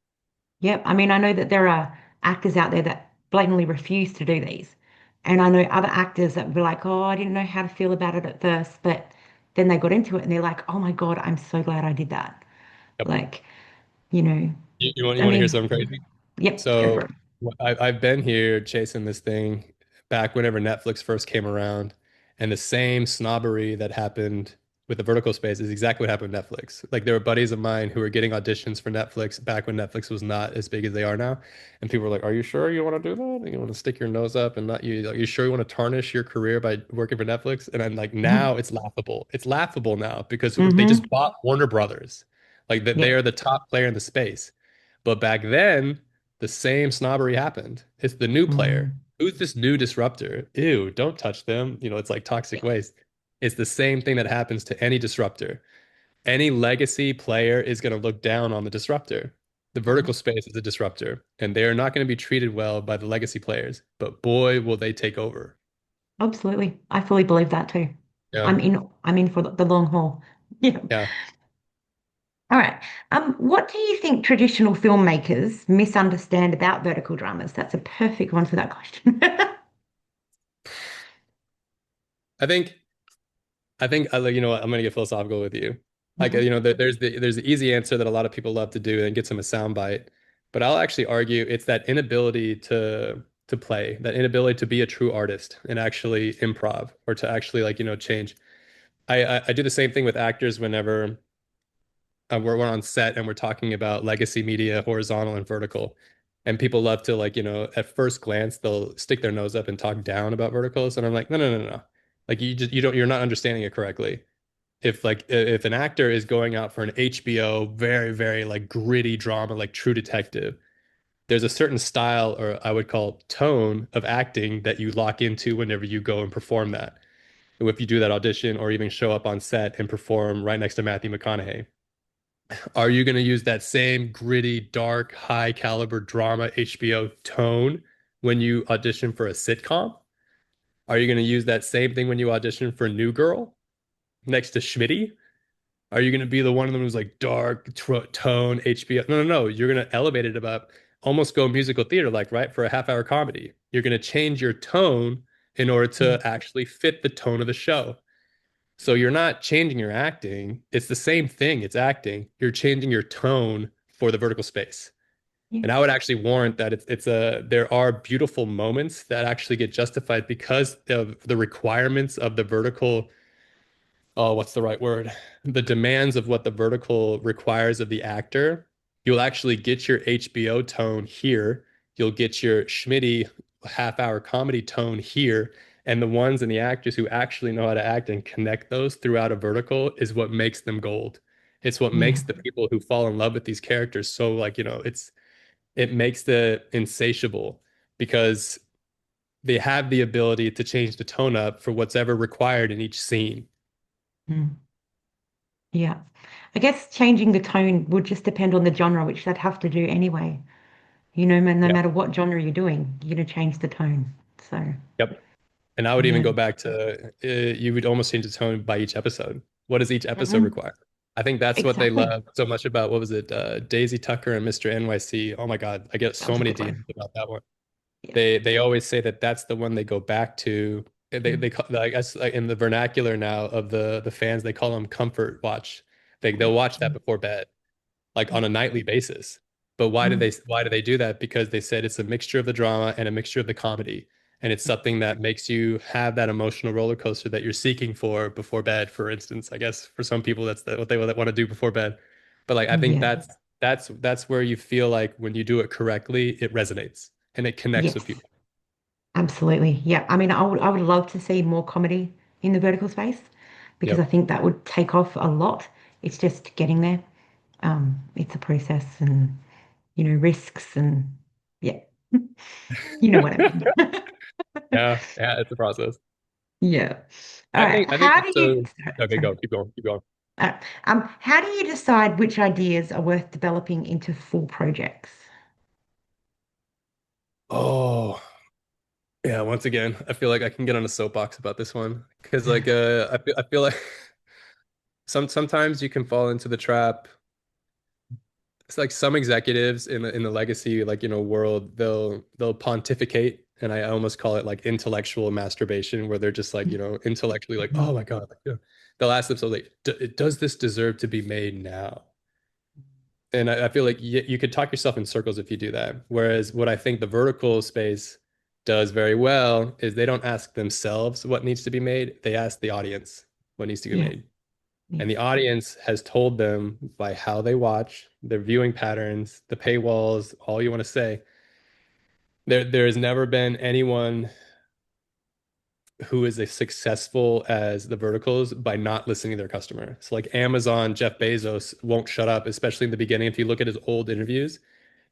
Yep. I mean, I know that there are actors out there that blatantly refuse to do these. And I know other actors that were like, oh, I didn't know how to feel about it at first, but then they got into it and they're like, oh my God, I'm so glad I did that. Yep. Like, you know, You I want to hear mean, something crazy? yep, go for So it. I've been here chasing this thing back whenever Netflix first came around, and the same snobbery that happened with the vertical space is exactly what happened with Netflix. Like there were buddies of mine who were getting auditions for Netflix back when Netflix was not as big as they are now, and people were like, "Are you sure you want to do that? You want to stick your nose up and not you? Are you sure you want to tarnish your career by working for Netflix?" And I'm like, now it's laughable. It's laughable now because they Mm-hmm. just bought Warner Brothers, like that they Yep. are the top player in the space. But back then, the same snobbery happened. It's the new player. Mm. Who's this new disruptor? Ew, don't touch them. It's like toxic waste. It's the same thing that happens to any disruptor. Any legacy player is going to look down on the disruptor. The vertical Mhm. space is a disruptor, and they are not going to be treated well by the legacy players. But boy, will they take over. Absolutely. I fully believe that too. Yeah. I'm in for the long haul. Yeah. Yeah. All right. What do you think traditional filmmakers misunderstand about vertical dramas? That's a perfect one for that question. I think you know what, I'm gonna get philosophical with you. Like Mhm. there's the easy answer that a lot of people love to do and gets them a soundbite, but I'll actually argue it's that inability to play, that inability to be a true artist and actually improv or to actually like change. I do the same thing with actors whenever we're on set and we're talking about legacy media, horizontal and vertical. And people love to like, at first glance, they'll stick their nose up and talk down about verticals. And I'm like, no, no, no, no. Like you're not understanding it correctly. If an actor is going out for an HBO very, very like gritty drama, like True Detective, there's a certain style or I would call tone of acting that you lock into whenever you go and perform that. If you do that audition or even show up on set and perform right next to Matthew McConaughey. Are you going to use that same gritty, dark, high caliber drama HBO tone when you audition for a sitcom? Are you going to use that same thing when you audition for New Girl next to Schmitty? Are you going to be the one of them who's like dark tone HBO? No, no, no. You're going to elevate it about almost go musical theater like, right? For a half hour comedy. You're going to change your tone in order Yeah. to actually fit the tone of the show. So you're not changing your acting. It's the same thing. It's acting. You're changing your tone for the vertical space. Yeah. And I would actually warrant that it's a there are beautiful moments that actually get justified because of the requirements of the vertical, oh, what's the right word? The demands of what the vertical requires of the actor. You'll actually get your HBO tone here. You'll get your Schmitty half hour comedy tone here. And the ones and the actors who actually know how to act and connect those throughout a vertical is what makes them gold. It's what Yeah. makes the people who fall in love with these characters so like, it makes the insatiable because they have the ability to change the tone up for what's ever required in each scene. Mm. Yeah. I guess changing the tone would just depend on the genre, which they'd have to do anyway. No Yep. matter what genre you're doing, you're going to change the tone. So, Yep. And I would even yeah. go back to you would almost change the tone by each episode. What does each episode Mhm. require? I think that's what they Exactly. love so much about what was it? Daisy Tucker and Mr. NYC. Oh my God, I get That so was a many good one. DMs about that one. Yeah. They always say that that's the one they go back to. They Mm. call, I guess like in the vernacular now of the fans, they call them comfort watch. They'll watch that Mm. before bed like Yeah. on a nightly basis. But Mm. why do they do that? Because they said it's a mixture of the drama and a mixture of the comedy. And it's something that makes you have that emotional roller coaster that you're seeking for before bed, for instance. I guess for some people what they want to do before bed. But like I think Yeah. that's where you feel like when you do it correctly, it resonates and it connects with Yes. people. Absolutely. Yeah. I mean, I would love to see more comedy in the vertical space because I Yep. think that would take off a lot. It's just getting there. It's a process and, risks and yeah, you know what I mean. Yeah, yeah, it's a process. Yeah. All right. I think How do you, so. Okay, sorry. go, keep going, keep going. How do you decide which ideas are worth developing into full projects? Oh, yeah, once again, I feel like I can get on a soapbox about this one because like I feel like sometimes you can fall into the trap. It's like some executives in the legacy like world they'll pontificate and I almost call it like intellectual masturbation where they're just like intellectually like oh my God like, they'll ask themselves like does this deserve to be made now? And I feel like you could talk yourself in circles if you do that. Whereas what I think the vertical space does very well is they don't ask themselves what needs to be made. They ask the audience what needs to be Yeah. made. Yeah. And the audience has told them by how they watch, their viewing patterns, the paywalls, all you want to say. There has never been anyone who is as successful as the verticals by not listening to their customer. So like Amazon, Jeff Bezos won't shut up, especially in the beginning. If you look at his old interviews,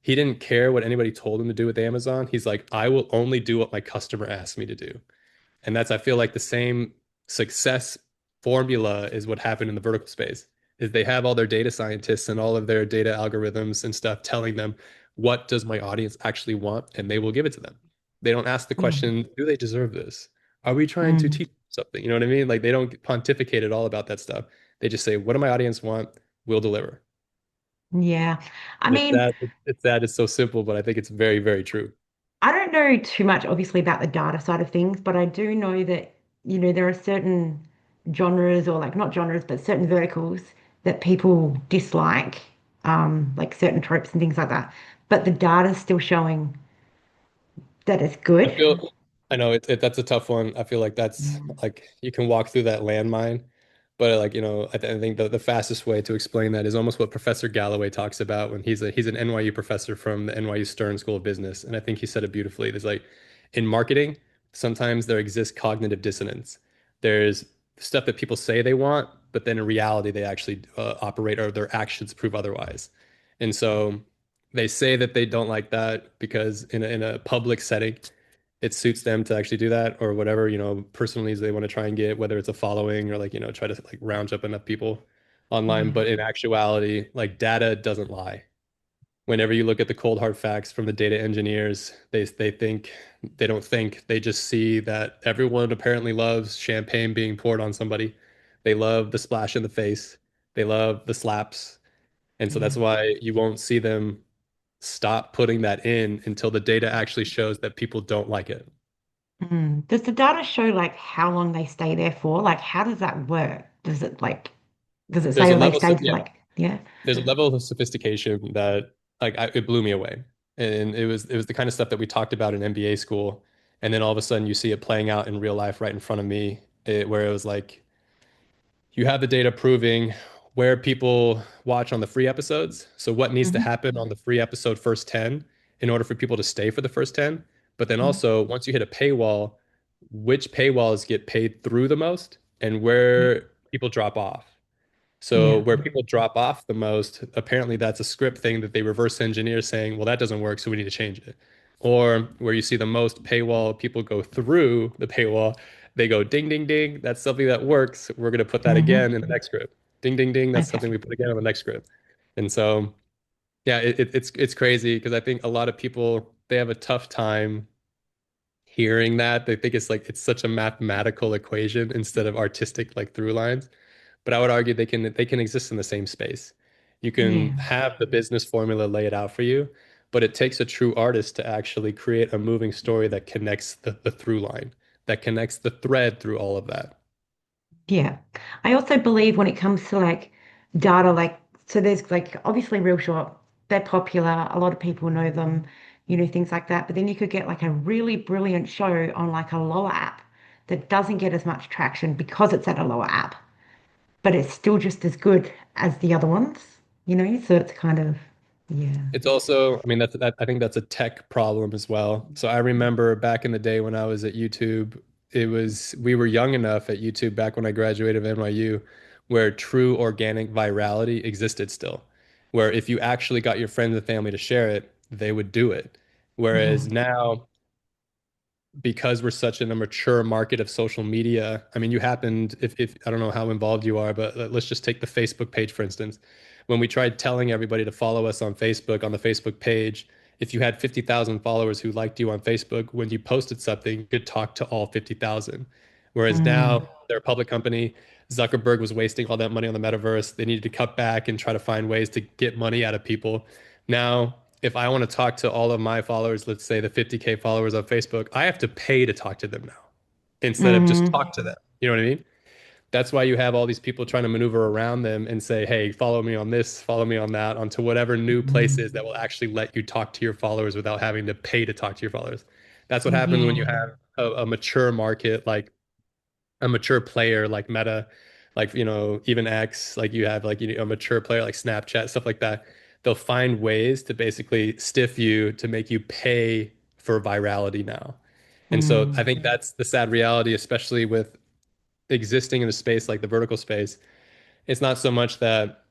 he didn't care what anybody told him to do with Amazon. He's like, I will only do what my customer asks me to do. And that's, I feel like the same success formula is what happened in the vertical space, is they have all their data scientists and all of their data algorithms and stuff telling them, what does my audience actually want? And they will give it to them. They don't ask the Yeah. question, do they deserve this? Are we trying to Mm. teach something? You know what I mean? Like they don't pontificate at all about that stuff. They just say, what do my audience want? We'll deliver. Yeah. I And it's mean, that, it's that, it's so simple, but I think it's very, very true. I don't know too much, obviously, about the data side of things, but I do know that, there are certain genres or like not genres, but certain verticals that people dislike, like certain tropes and things like that. But the data's still showing that it's I good. feel, I know that's a tough one. I feel like that's Mm. like you can walk through that landmine, but like, I think the fastest way to explain that is almost what Professor Galloway talks about when he's an NYU professor from the NYU Stern School of Business. And I think he said it beautifully. There's like in marketing, sometimes there exists cognitive dissonance. There's stuff that people say they want, but then in reality, they actually operate or their actions prove otherwise. And so they say that they don't like that because in a public setting, it suits them to actually do that or whatever, personal needs they want to try and get, whether it's a following or like, try to like round up enough people online. Yeah. But in actuality, like data doesn't lie. whenever you look at the cold hard facts from the data engineers, they don't think, they just see that everyone apparently loves champagne being poured on somebody. They love the splash in the face. They love the slaps. And so Yeah. that's why you won't see them stop putting that in until the data actually shows that people don't like it. Mm. Does the data show like how long they stay there for? Like, how does that work? Does it There's say a that they level, stayed for yeah, like, yeah? there's a level of sophistication that it blew me away. And it was the kind of stuff that we talked about in MBA school. And then all of a sudden you see it playing out in real life right in front of me, where it was like you have the data proving where people watch on the free episodes. So what needs to Hmm. happen on the free episode first 10 in order for people to stay for the first 10. But then also once you hit a paywall, which paywalls get paid through the most and Yeah. where people drop off. So Yeah. where people drop off the most, apparently that's a script thing that they reverse engineer saying, well, that doesn't work, so we need to change it. Or where you see the most paywall people go through the paywall, they go ding, ding, ding. That's something that works. We're going to put that Hmm. again in the next script. Ding, ding, ding. That's something Okay. we put again on the next script. And so, yeah, it's crazy because I think a lot of people they have a tough time hearing that. They think it's like it's such a mathematical equation instead of artistic like through lines. But I would argue they can exist in the same space. You can Yeah. have the business formula lay it out for you, but it takes a true artist to actually create a moving story that connects the through line, that connects the thread through all of that. Yeah. I also believe when it comes to like data, like, so there's like obviously Real Short, they're popular, a lot of people know them, things like that. But then you could get like a really brilliant show on like a lower app that doesn't get as much traction because it's at a lower app, but it's still just as good as the other ones. So it's kind of, yeah. It's also, I mean, I think that's a tech problem as well. So I remember back in the day when I was at YouTube, we were young enough at YouTube back when I graduated of NYU, where true organic virality existed still, where if you actually got your friends and family to share it, they would do it. Whereas Hmm. now because we're such in a mature market of social media, I mean, you happened, if I don't know how involved you are, but let's just take the Facebook page, for instance. When we tried telling everybody to follow us on Facebook, on the Facebook page, if you had 50,000 followers who liked you on Facebook, when you posted something, you could talk to all 50,000. Whereas Mm. now they're a public company. Zuckerberg was wasting all that money on the metaverse. They needed to cut back and try to find ways to get money out of people. Now, if I want to talk to all of my followers, let's say the 50K followers on Facebook, I have to pay to talk to them now instead of just Hmm. talk to them. You know what I mean? That's why you have all these people trying to maneuver around them and say, hey, follow me on this, follow me on that, onto whatever new places that will actually let you talk to your followers without having to pay to talk to your followers. That's what happens when you Yeah. have a mature market like a mature player like Meta, like even X, like you have like a mature player like Snapchat, stuff like that. They'll find ways to basically stiff you to make you pay for virality now. And so I Mm. think that's the sad reality, especially with existing in a space like the vertical space. It's not so much that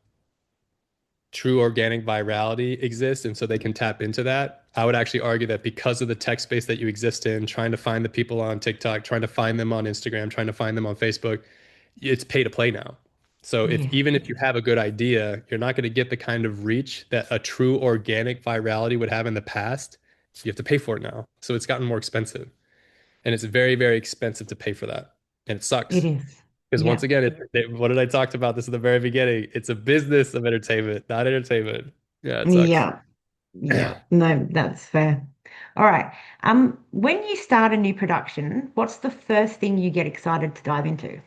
true organic virality exists and so they can tap into that. I would actually argue that because of the tech space that you exist in, trying to find the people on TikTok, trying to find them on Instagram, trying to find them on Facebook, it's pay to play now. So if Yeah. even if you have a good idea, you're not going to get the kind of reach that a true organic virality would have in the past. You have to pay for it now. So it's gotten more expensive. And it's very, very expensive to pay for that. And it It sucks. is. Because once Yeah. again, what did I talked about this at the very beginning? It's a business of entertainment, not entertainment. Yeah, it sucks. Yeah. Yeah. No, that's fair. All right. When you start a new production, what's the first thing you get excited to dive into?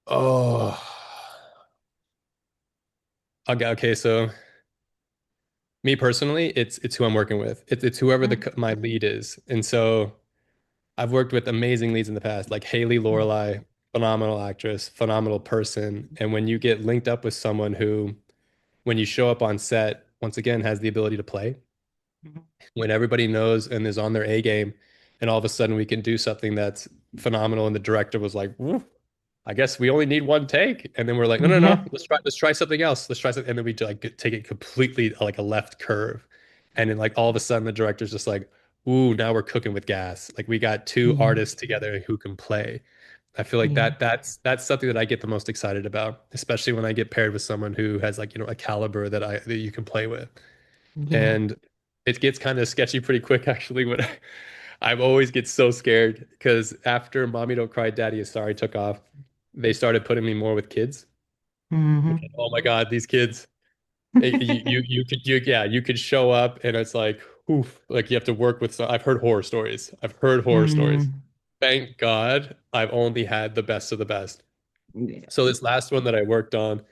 Oh, okay. Okay. So me personally, it's who I'm working with. It's whoever Mm, my lead is. And so I've worked with amazing leads in the past, like Haley mm, Lorelei, phenomenal actress, phenomenal person. And when you get linked up with someone who, when you show up on set, once again has the ability to play, mm, when everybody knows and is on their A game, and all of a sudden we can do something that's phenomenal, and the director was like, "Woo, I guess we only need one take," and then we're like, "No, no, no, yeah. let's try something else. Let's try something," and then we like take it completely like a left curve, and then like all of a sudden the director's just like, "Ooh, now we're cooking with gas. Like we got two Mm, artists together who can play." I feel like Yeah. that's something that I get the most excited about, especially when I get paired with someone who has like, a caliber that you can play with. Yeah. And it gets kind of sketchy pretty quick actually when I always get so scared because after Mommy Don't Cry, Daddy Is Sorry took off, they started putting me more with kids. Hmm. Oh my God, these kids. You could show up and it's like, oof, like you have to work with some. I've heard horror stories. I've heard horror stories. Mm. Thank God I've only had the best of the best. Yeah. So this last one that I worked on,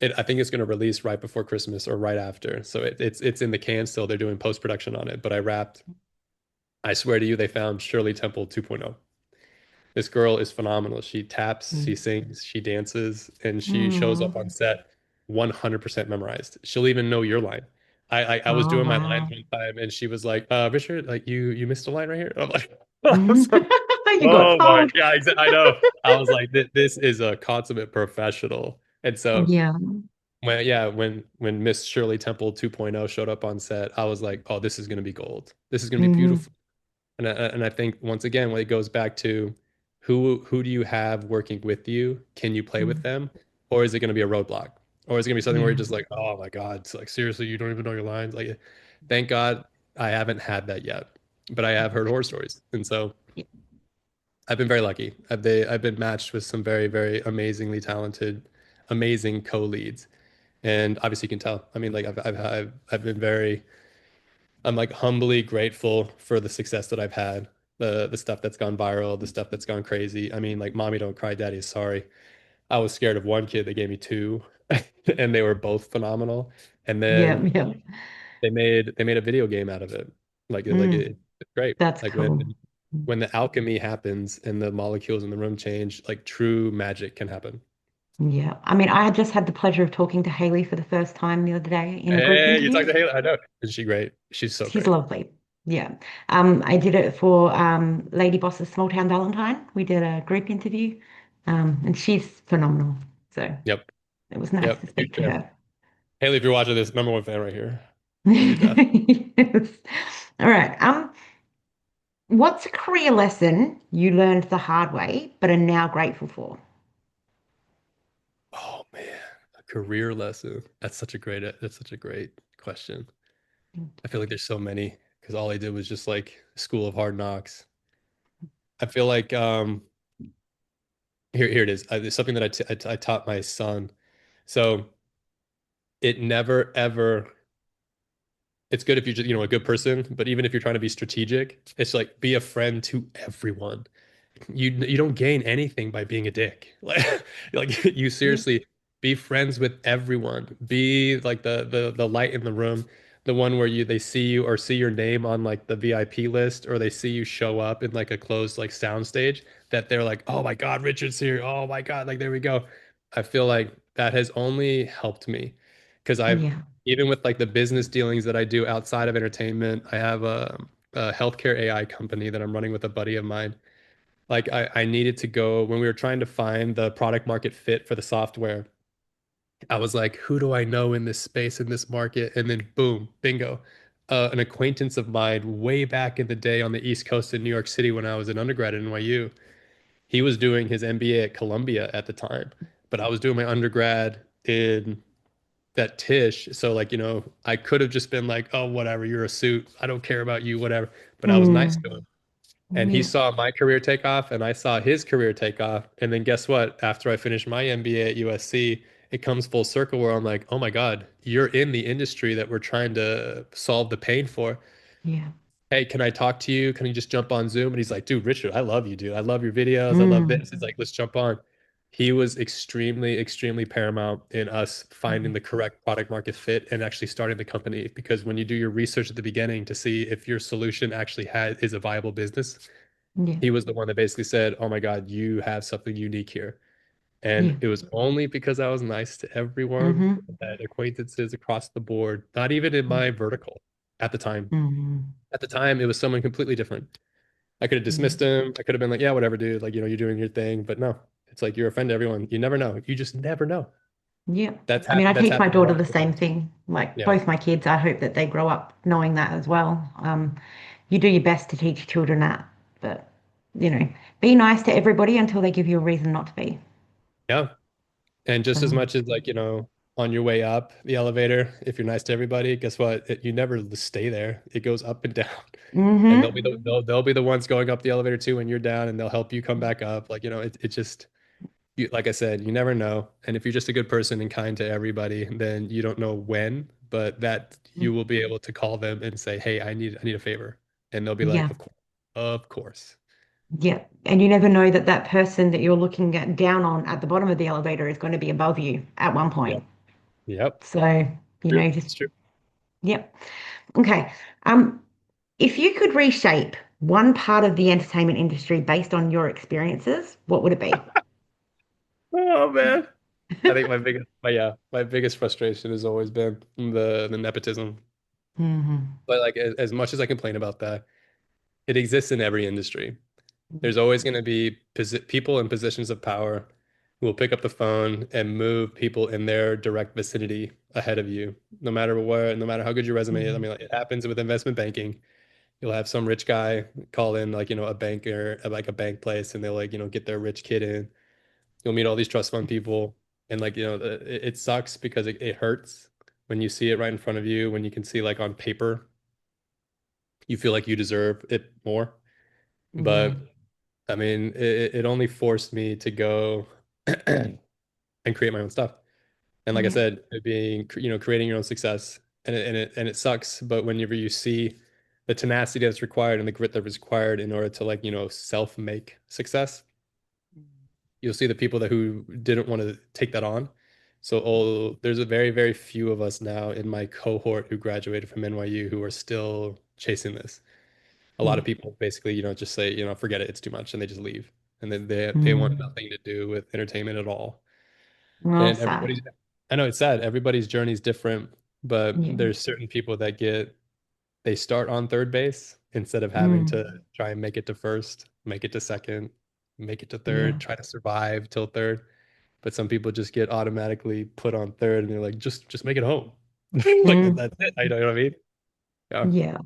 I think it's going to release right before Christmas or right after. So it's in the can still. They're doing post production on it, but I wrapped. I swear to you, they found Shirley Temple 2.0. This girl is phenomenal. She taps, she Mm. sings, she dances, and she shows up on Mm. set 100% memorized. She'll even know your line. I was Oh, doing my lines wow. one time, and she was like, Richard, like you missed a line right here." I'm like, Mhm. You got "Oh my, told. yeah, I know." I was like, "This is a consummate professional." And so Yeah. when Miss Shirley Temple 2.0 showed up on set, I was like, "Oh, this is gonna be gold. This is gonna be Hmm. beautiful." And I think once again, when it goes back to who do you have working with you? Can you play with them? Or is it going to be a roadblock? Or is it going to be something where you're Yeah. just like, oh my God, it's like seriously, you don't even know your lines? Like, thank God I haven't had that yet. But I have heard horror stories. And so Yeah. I've been very lucky. I've been matched with some very, very amazingly talented, amazing co-leads. And obviously you can tell. I mean, like I've been very I'm like humbly grateful for the success that I've had, the stuff that's gone viral, the stuff that's gone crazy. I mean, like Mommy Don't Cry, Daddy Is Sorry. I was scared of one kid, they gave me two, and they were both phenomenal. And Yeah. then Yeah. they made a video game out of it. Mm. It's great. That's Like cool. when the alchemy happens and the molecules in the room change, like true magic can happen. Yeah. I mean, I had just had the pleasure of talking to Haley for the first time the other day in a group Hey, you talked interview. to Haley. I know. Is she great? She's so She's great. lovely. Yeah. I did it for Lady Boss's Small Town Valentine. We did a group interview, and she's phenomenal. So Yep. it was nice Yep. to Huge speak to fan. her. Haley, if you're watching this, number one fan right here. Love you, Death. Yes. All right. What's a career lesson you learned the hard way but are now grateful for? Oh man, a career lesson. That's such a great question. I feel like there's so many because all I did was just like School of Hard Knocks. I feel like here it is. It's something that I taught my son. So it never ever. It's good if you're just, a good person, but even if you're trying to be strategic, it's like be a friend to everyone. You don't gain anything by being a dick. Like you Yeah. seriously be friends with everyone. Be like the light in the room, the one where they see you or see your name on like the VIP list or they see you show up in like a closed like sound stage that they're like, "Oh my God, Richard's here. Oh my God, like there we go." I feel like that has only helped me because I've Yeah. even with like the business dealings that I do outside of entertainment, I have a healthcare AI company that I'm running with a buddy of mine. Like I needed to go when we were trying to find the product market fit for the software. I was like, who do I know in this space, in this market? And then boom, bingo. An acquaintance of mine way back in the day on the East Coast in New York City when I was an undergrad at NYU, he was doing his MBA at Columbia at the time, but I was doing my undergrad in that Tish. So like, I could have just been like, oh, whatever, you're a suit. I don't care about you, whatever. But I was nice to Mm. him. And he Yeah. saw my career take off, and I saw his career take off. And then guess what? After I finished my MBA at USC, it comes full circle where I'm like, oh my God, you're in the industry that we're trying to solve the pain for. Yeah. Hey, can I talk to you? Can you just jump on Zoom? And he's like, dude, Richard, I love you, dude. I love your videos. I love Mm. this. He's like, let's jump on. He was extremely, extremely paramount in us finding Mm. the correct product market fit and actually starting the company. Because when you do your research at the beginning to see if your solution actually is a viable business, Yeah. he was the one that basically said, "Oh my God, you have something unique here." And Yeah. it was only because I was nice to everyone Mm-hmm. that acquaintances across the board, not even in my vertical at the time. Mm. At the time, it was someone completely different. I could have Yeah. dismissed him. I could have been like, "Yeah, whatever, dude. Like, you're doing your thing." But no, it's like you're a friend to everyone. You never know. You just never know. Yeah. That's I mean, I that's teach my happened daughter the multiple same times. thing. Like Yeah. both my kids, I hope that they grow up knowing that as well. You do your best to teach children that, but. you know, be nice to everybody until they give you a reason not to be. Yeah. And just as So, much as like, on your way up the elevator, if you're nice to everybody, guess what? You never stay there. It goes up and down. And mm-hmm. they'll be the ones going up the elevator too when you're down, and they'll help you come back up. Like, it just like I said, you never know. And if you're just a good person and kind to everybody, then you don't know when, but that you will be able to call them and say, "Hey, I need a favor." And they'll be like, Yeah. "Of course." Of course. Yeah. And you never know that that person that you're looking at down on at the bottom of the elevator is going to be above you at one point. Yep. Yep. So, True. just, It's true. yep. Okay. Um, if you could reshape one part of the entertainment industry based on your experiences, what would it be? Oh man. I think my biggest frustration has always been the nepotism. Hmm. But like as much as I complain about that, it exists in every industry. There's always going to be people in positions of power who will pick up the phone and move people in their direct vicinity ahead of you, no matter where, no matter how good your resume is. I Hmm. mean, like, it happens with investment banking. You'll have some rich guy call in, like, a banker at like a bank place, and they'll, like, get their rich kid in. You'll meet all these trust fund people, and like, it sucks because it hurts when you see it right in front of you, when you can see like on paper, you feel like you deserve it more. Yeah. But I mean, it only forced me to go and create my own stuff. And like I Yeah. said, it being, creating your own success, and it sucks. But whenever you see the tenacity that's required and the grit that was required in order to, like, self-make success, you'll see the people that who didn't want to take that on. So, there's a very, very few of us now in my cohort who graduated from NYU who are still chasing this. A lot Yeah. of people basically, just say, forget it, it's too much, and they just leave. And then they want Mm. nothing to do with entertainment at all. Well, And sad. I know it's sad. Everybody's journey is different, but Yeah. there's certain people that they start on third base instead of having Mm. to try and make it to first, make it to second, make it to Yeah. third, try to survive till third. But some people just get automatically put on third, and they're like, just make it home. Like Mm. that's it. I know what I mean? Yeah. Yeah.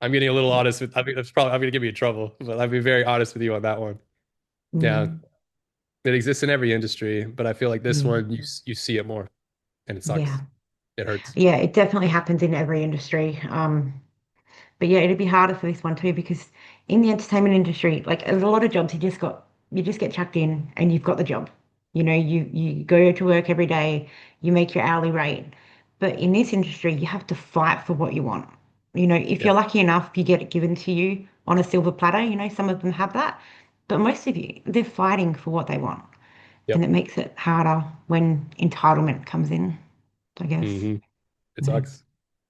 I'm getting a little honest with, I mean, I'm gonna get me in trouble, but I'll be very honest with you on that one. Yeah. Mm. It exists in every industry, but I feel like this Yeah. one you see it more, and it Yeah. sucks. It hurts. Yeah. It definitely happens in every industry. But yeah, it'd be harder for this one too because in the entertainment industry, like there's a lot of jobs you just get chucked in and you've got the job. You go to work every day, you make your hourly rate. But in this industry, you have to fight for what you want. If you're Yep. lucky enough, you get it given to you on a silver platter. Some of them have that. But most of you, they're fighting for what they want. And Yep. it makes it harder when entitlement comes in, I guess. Hmm. It Yeah. sucks.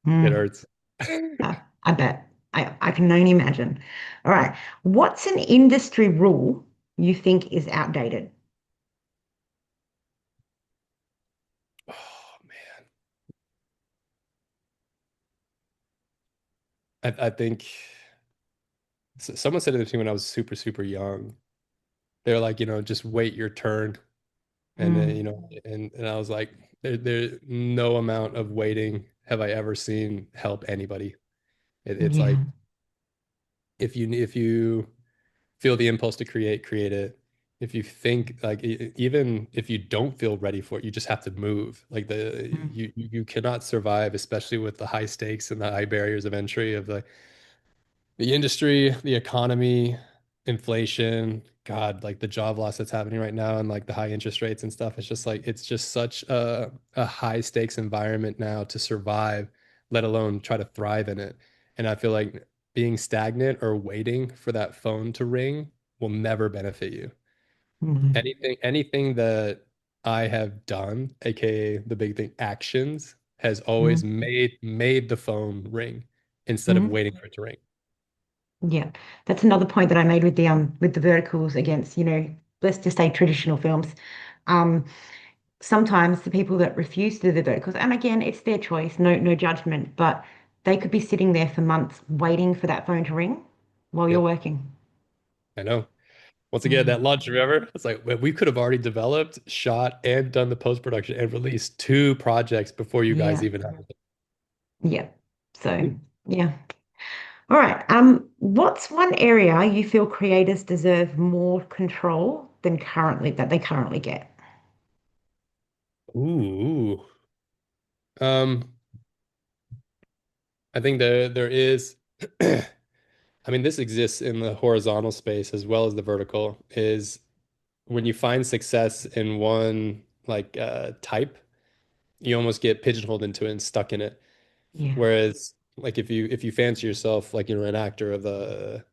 It Mm. hurts. I bet. I can only imagine. All right. What's an industry rule you think is outdated? Oh man. I think someone said it to me when I was super, super young. They're like, just wait your turn. And then, Mm, and I was like, there no amount of waiting have I ever seen help anybody. It's yeah. like if you feel the impulse to create it. If you think like even if you don't feel ready for it, you just have to move. Like Mm, you cannot survive, especially with the high stakes and the high barriers of entry of the industry, the economy, inflation, God, like the job loss that's happening right now, and like the high interest rates and stuff. It's just like it's just such a high stakes environment now to survive, let alone try to thrive in it. And I feel like being stagnant or waiting for that phone to ring will never benefit you. mm, Anything that I have done, aka the big thing, actions, has always mm, made the phone ring instead of mm. waiting for it to ring. Yeah. That's another point that I made with the verticals against, let's just say traditional films. Um, Sometimes the people that refuse to do the verticals, and again, it's their choice, no judgment, but they could be sitting there for months waiting for that phone to ring while you're Yep, working. I know. Once again, Mm. that launch, remember? It's like we could have already developed, shot, and done the post-production and released two projects before you guys Yeah. even have Yeah. So, it. yeah. All right. What's one area you feel creators deserve more control than they currently get? Ooh. Um, I think there is I mean this exists in the horizontal space as well as the vertical, is when you find success in one type, you almost get pigeonholed into it and stuck in it. Yeah. Whereas like if you fancy yourself like you're an actor of the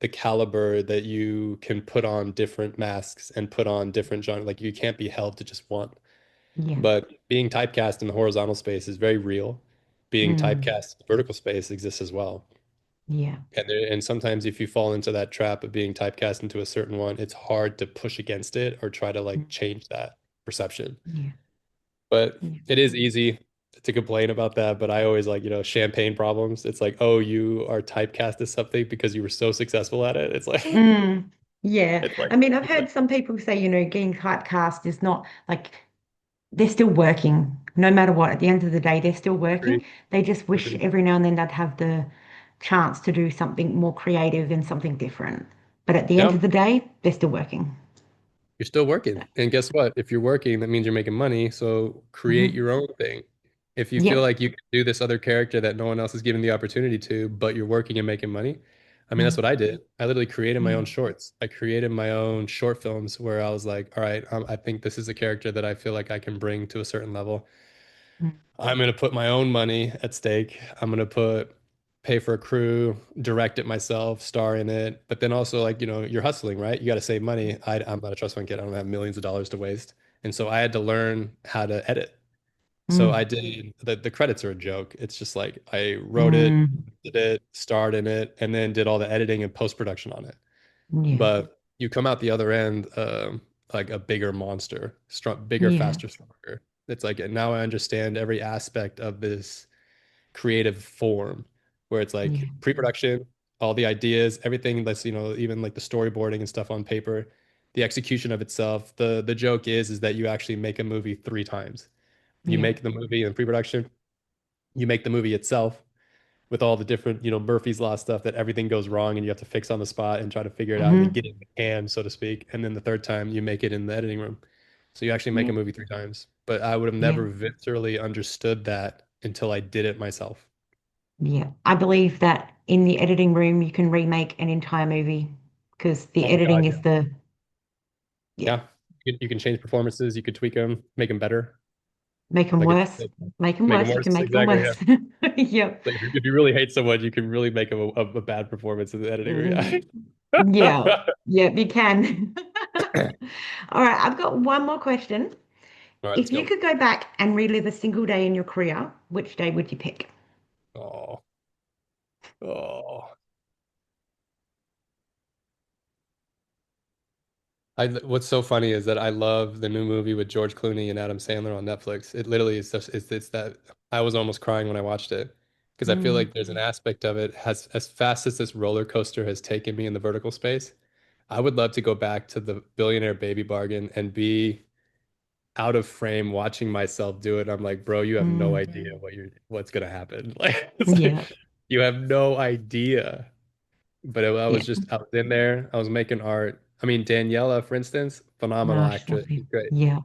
caliber that you can put on different masks and put on different genres, like you can't be held to just one. Yeah. But being typecast in the horizontal space is very real. Being Mm, typecast in the vertical space exists as well. yeah. And sometimes if you fall into that trap of being typecast into a certain one, it's hard to push against it or try to Mm, like change that perception. yeah. But Yeah. it is easy to complain about that. But I always like, champagne problems. It's like, oh, you are typecast as something because you were so successful at it. It's like, Mm, yeah. it's like, I mean, I've it's like, heard some people say, getting typecast is not like they're still working no matter what. At the end of the day, they're still agree, working. They just wish agree. every now and then they'd have the chance to do something more creative and something different. But at the end Yeah, of the day, they're still working. you're still working. And guess what? If you're working, that means you're making money. So create Hmm. your own thing. If you feel Yep. like you can do this other character that no one else is given the opportunity to, but you're working and making money, I mean, that's Mm, what I did. I literally created my yeah. own shorts. I created my own short films where I was like, all right, I think this is a character that I feel like I can bring to a certain level. Mm, I'm going to put my own money at stake. I'm going to pay for a crew, direct it myself, star in it. But then also, like, you're hustling, right? You got to save money. I'm not a trust fund kid. I don't have millions of dollars to waste. And so I had to learn how to edit. So I mm, did the credits are a joke. It's just like I wrote it, mm, did it, starred in it, and then did all the editing and post production on it. yeah. But you come out the other end like a bigger monster, strong, bigger, Yeah. faster, stronger. It's like now I understand every aspect of this creative form, where it's Yeah. like pre-production, all the ideas, everything that's, even like the storyboarding and stuff on paper, the execution of itself. The joke is that you actually make a movie three times. You Yeah. make the movie in pre-production, you make the movie itself with all the different, Murphy's Law stuff that everything goes wrong and you have to fix on the spot and try to figure it out and then Hmm. get it in the can, so to speak. And then the third time you make it in the editing room. So you actually make Yeah. a movie three times. But I would have Yeah. never viscerally understood that until I did it myself. Yeah. I believe that in the editing room, you can remake an entire movie because the Oh my editing God, is yeah. yeah, Yeah. You can change performances, you could tweak them, make them better. make them Like worse. Make them make them worse. You worse. can make them Exactly. Yeah. worse. Yep. Like if you really hate someone, you can really make a bad performance in the editing room. Mm, Yeah. yeah. Yep, you can. All right, I've got one more question. All right, let's If you go. could go back and relive a single day in your career, which day would you pick? Oh, oh. What's so funny is that I love the new movie with George Clooney and Adam Sandler on Netflix. It literally is just it's that I was almost crying when I watched it because I feel Mm, like there's an aspect of it has as fast as this roller coaster has taken me in the vertical space. I would love to go back to the billionaire baby bargain and be out of frame watching myself do it. I'm like, bro, you have no mm, idea what's gonna happen. Like it's like yeah, you have no idea. But I yeah. was just out in there. I was making art. I mean, Daniela, for instance, phenomenal No, she's actress. lovely. She's great. Yeah.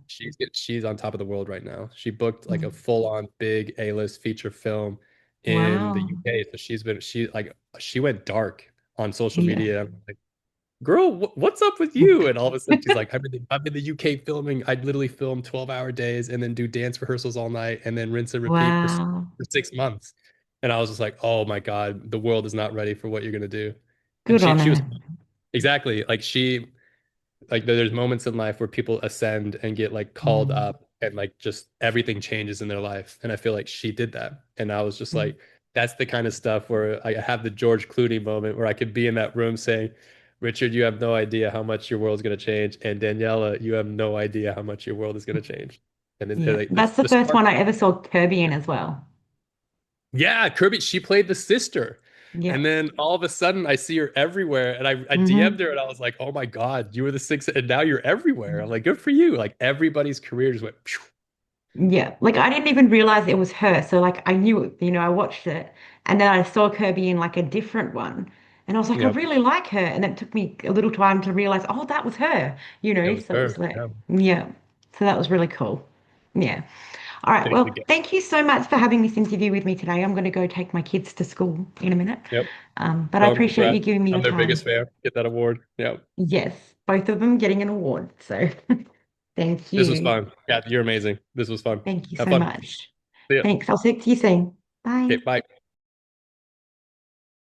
She's on top of the world right now. She booked like a Mm. full-on big A-list feature film in the Wow. UK. So she went dark on social Yeah. media. I'm like, girl, what's up with you? And all of a sudden she's like, I'm in the UK filming. I'd literally film 12-hour days and then do dance rehearsals all night and then rinse and repeat Wow. for 6 months. And I was just like, oh my God, the world is not ready for what you're gonna do. And Good she on she was her. exactly like there's moments in life where people ascend and get like called Mm, up and like just everything changes in their life. And I feel like she did that. And I was just mm, like, that's the kind of stuff where I have the George Clooney moment where I could be in that room saying, Richard, you have no idea how much your world's going to change. And Daniela, you have no idea how much your world is going to change. And then yeah. like That's the the first spark. one I ever saw Kirby in as well. Yeah, Kirby, she played the sister. Yeah. And then all of a sudden I see her everywhere. And I DM'd Hmm. her and I was like, oh my God, you were the sixth and now you're everywhere. I'm like, good for you. Like everybody's career just went phew. Yeah, like I didn't even realize it was her. So like I knew it, I watched it and then I saw Kirby in like a different one. And I was like, I Yep. really like her. And it took me a little time to realize, oh, that was her, It was So it was her. like, Yeah. yeah. So that was really cool. Yeah. All right. Thank you Well, again. thank you so much for having this interview with me today. I'm going to go take my kids to school in a minute. Yep. But I No, appreciate you congrats. giving me I'm your their biggest time. fan. Get that award. Yep. Yes, both of them getting an award. So thank This was you. fun. Yeah, you're amazing. This was fun. Thank you Have so fun. much. See ya. Thanks. I'll see you soon. Bye. Okay, bye.